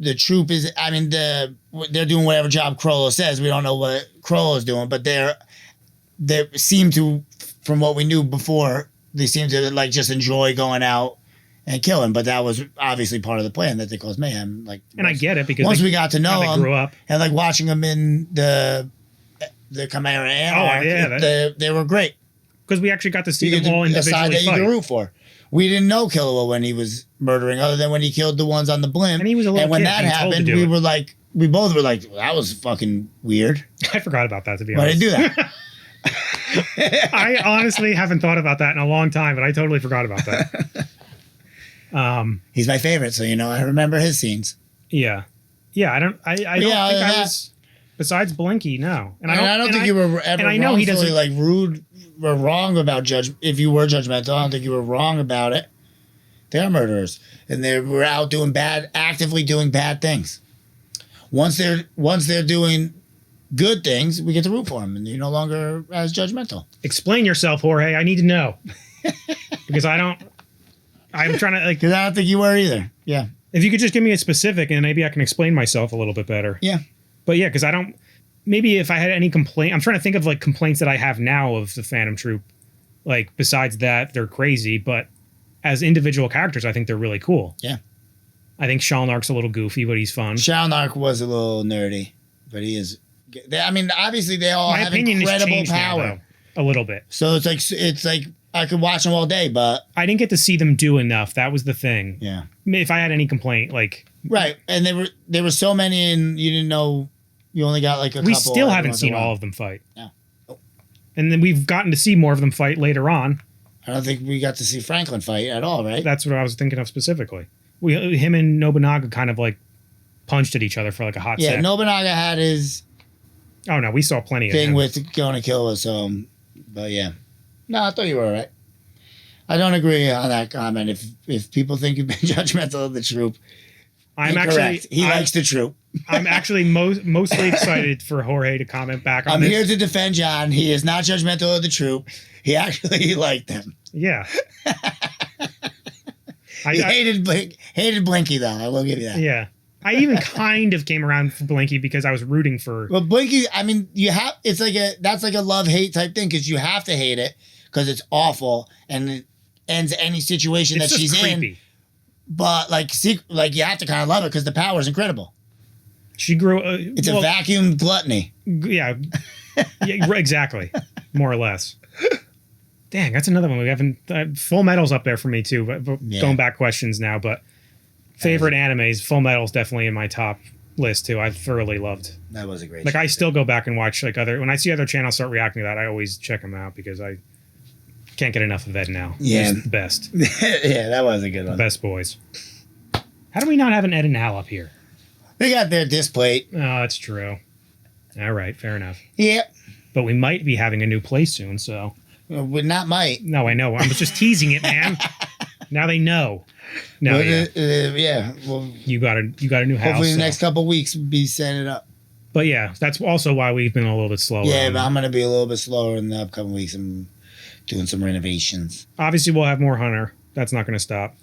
[SPEAKER 2] the troupe is, I mean, they're doing whatever job Crollo says. We don't know what Crollo is doing, but they seem to, from what we knew before, they seem to like just enjoy going out and killing. But that was obviously part of the plan that they caused mayhem. Like,
[SPEAKER 1] and I get it because
[SPEAKER 2] once we got to know them,
[SPEAKER 1] grew up.
[SPEAKER 2] and like watching them in the Chimera Anarch, they were great
[SPEAKER 1] because we actually got to see them all individually
[SPEAKER 2] fight. That you
[SPEAKER 1] fight.
[SPEAKER 2] could root for. We didn't know Killua when he was murdering, other than when he killed the ones on the blimp.
[SPEAKER 1] And he was a little
[SPEAKER 2] And when
[SPEAKER 1] kid,
[SPEAKER 2] that
[SPEAKER 1] he was told to
[SPEAKER 2] happened,
[SPEAKER 1] do
[SPEAKER 2] we both were like, that was fucking weird.
[SPEAKER 1] I forgot about that, to be
[SPEAKER 2] Why
[SPEAKER 1] honest.
[SPEAKER 2] did he do that?
[SPEAKER 1] I honestly haven't thought about that in a long time, but I totally forgot about that.
[SPEAKER 2] He's my favorite, so I remember his scenes.
[SPEAKER 1] Yeah. Yeah, I don't think I was... Besides Blinky, no.
[SPEAKER 2] And I don't think you were ever wrongfully like rude or wrong about if you were judgmental. I don't think you were wrong about it. They are murderers, and they were out actively doing bad things. Once they're doing good things, we get to root for them, and you're no longer as judgmental.
[SPEAKER 1] Explain yourself, Jorge. I need to know because I'm trying to like.
[SPEAKER 2] Because I don't think you were either. Yeah.
[SPEAKER 1] If you could just give me a specific, and maybe I can explain myself a little bit better.
[SPEAKER 2] Yeah.
[SPEAKER 1] But yeah, because I don't. Maybe if I had any complaint, I'm trying to think of like complaints that I have now of the Phantom Troupe. Like besides that, they're crazy, but as individual characters, I think they're really cool.
[SPEAKER 2] Yeah.
[SPEAKER 1] I think Shalnark's a little goofy, but he's fun.
[SPEAKER 2] Shalnark was a little nerdy, but he is. I mean, obviously they all have incredible power.
[SPEAKER 1] Now, though, a little bit.
[SPEAKER 2] So it's like I could watch them all day, but
[SPEAKER 1] I didn't get to see them do enough. That was the thing.
[SPEAKER 2] Yeah.
[SPEAKER 1] If I had any complaint, like
[SPEAKER 2] right, and there were so many, and you didn't know. You only got like a couple.
[SPEAKER 1] We still haven't seen all of them fight.
[SPEAKER 2] No. Nope.
[SPEAKER 1] And then we've gotten to see more of them fight later on.
[SPEAKER 2] I don't think we got to see Franklin fight at all, right?
[SPEAKER 1] That's what I was thinking of specifically. Him and Nobunaga kind of like punched at each other for like a hot
[SPEAKER 2] second.
[SPEAKER 1] second.
[SPEAKER 2] Yeah, Nobunaga had his...
[SPEAKER 1] Oh, no, we saw plenty of
[SPEAKER 2] thing with going to kill us. But yeah. No, I thought you were all right. I don't agree on that comment. If people think you've been judgmental of the troupe,
[SPEAKER 1] I'm
[SPEAKER 2] Incorrect. He likes the Troupe.
[SPEAKER 1] I'm actually mostly excited for Jorge to comment back on
[SPEAKER 2] I'm
[SPEAKER 1] this.
[SPEAKER 2] here to defend John. He is not judgmental of the Troupe. He actually liked them.
[SPEAKER 1] Yeah.
[SPEAKER 2] He hated Blinky, though. I will give you that.
[SPEAKER 1] Yeah. I even kind of came around for Blinky because I was rooting for...
[SPEAKER 2] Well, Blinky, I mean, that's like a love-hate type thing because you have to hate it because it's awful and it ends any situation that she's in. But like you have to kind of love it because the power is incredible.
[SPEAKER 1] She grew...
[SPEAKER 2] it's a vacuum gluttony.
[SPEAKER 1] Yeah. Yeah, exactly. More or less. Dang, that's another one. We haven't... Full Metal's up there for me, too. But going back questions now, but... Favorite animes, Full Metal's definitely in my top list too. I thoroughly loved.
[SPEAKER 2] That was a great.
[SPEAKER 1] Like I still go back and watch like when I see other channels start reacting to that, I always check them out because I can't get enough of Ed now.
[SPEAKER 2] Yeah,
[SPEAKER 1] he's the best.
[SPEAKER 2] Yeah, that was a good one.
[SPEAKER 1] The best boys. How do we not have an Ed and Hal up here?
[SPEAKER 2] They got their disc plate.
[SPEAKER 1] Oh, that's true. All right, fair enough.
[SPEAKER 2] Yeah,
[SPEAKER 1] but we might be having a new place soon, so.
[SPEAKER 2] We not might.
[SPEAKER 1] No, I know. I was just teasing it, man. Now they know. No,
[SPEAKER 2] well,
[SPEAKER 1] yeah.
[SPEAKER 2] Well,
[SPEAKER 1] you got a new house.
[SPEAKER 2] Hopefully, the next couple weeks we'll be setting it up.
[SPEAKER 1] But yeah, that's also why we've been a little bit slower.
[SPEAKER 2] Yeah, but I'm gonna be a little bit slower in the upcoming weeks. I'm doing some renovations.
[SPEAKER 1] Obviously, we'll have more Hunter. That's not gonna stop.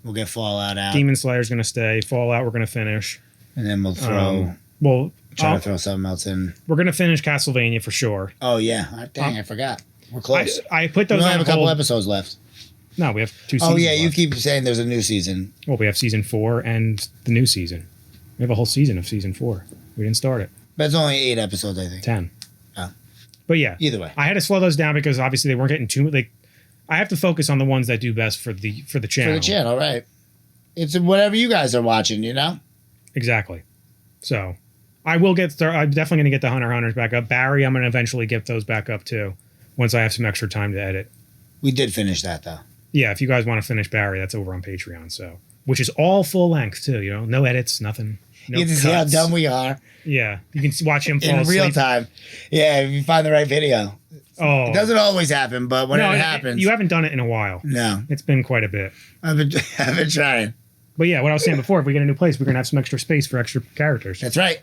[SPEAKER 2] We'll get Fallout out.
[SPEAKER 1] Demon Slayer's gonna stay. Fallout, we're gonna finish.
[SPEAKER 2] And then we'll throw. Try to throw something else in.
[SPEAKER 1] We're gonna finish Castlevania for sure.
[SPEAKER 2] Oh yeah, dang, I forgot. We're close.
[SPEAKER 1] I put those.
[SPEAKER 2] We only have a couple episodes left.
[SPEAKER 1] No, we have 2 seasons.
[SPEAKER 2] Oh yeah, you
[SPEAKER 1] left.
[SPEAKER 2] keep saying there's a new season.
[SPEAKER 1] Well, we have season 4 and the new season. We have a whole season of season 4. We didn't start it.
[SPEAKER 2] But it's only 8 episodes, I think.
[SPEAKER 1] 10.
[SPEAKER 2] Oh.
[SPEAKER 1] But yeah.
[SPEAKER 2] Either way,
[SPEAKER 1] I had to slow those down because obviously they weren't getting too. Like, I have to focus on the ones that do best for the channel.
[SPEAKER 2] For the channel, right? It's whatever you guys are watching, you know.
[SPEAKER 1] Exactly. So, I'm definitely going to get the Hunters back up. Barry, I'm going to eventually get those back up too, once I have some extra time to edit.
[SPEAKER 2] We did finish that though.
[SPEAKER 1] Yeah, if you guys want to finish Barry, that's over on Patreon. So, which is all full length too. You know, no edits, nothing. No
[SPEAKER 2] you can see how dumb we are.
[SPEAKER 1] Yeah, you can watch him fall
[SPEAKER 2] in
[SPEAKER 1] asleep.
[SPEAKER 2] real time. Yeah, if you find the right video.
[SPEAKER 1] Oh,
[SPEAKER 2] it doesn't always happen, but when it happens,
[SPEAKER 1] you haven't done it in a while.
[SPEAKER 2] No,
[SPEAKER 1] it's been quite a bit.
[SPEAKER 2] I've been trying.
[SPEAKER 1] But yeah, what I was saying before, if we get a new place, we're gonna have some extra space for extra characters.
[SPEAKER 2] That's right,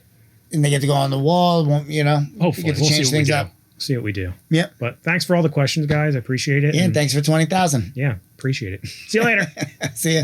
[SPEAKER 2] and they get to go on the wall. You know,
[SPEAKER 1] hopefully
[SPEAKER 2] get to change things up.
[SPEAKER 1] See what we do.
[SPEAKER 2] Yep.
[SPEAKER 1] But thanks for all the questions, guys. I appreciate it.
[SPEAKER 2] Yeah, and thanks for 20,000.
[SPEAKER 1] Yeah, appreciate it. See you later.
[SPEAKER 2] See ya.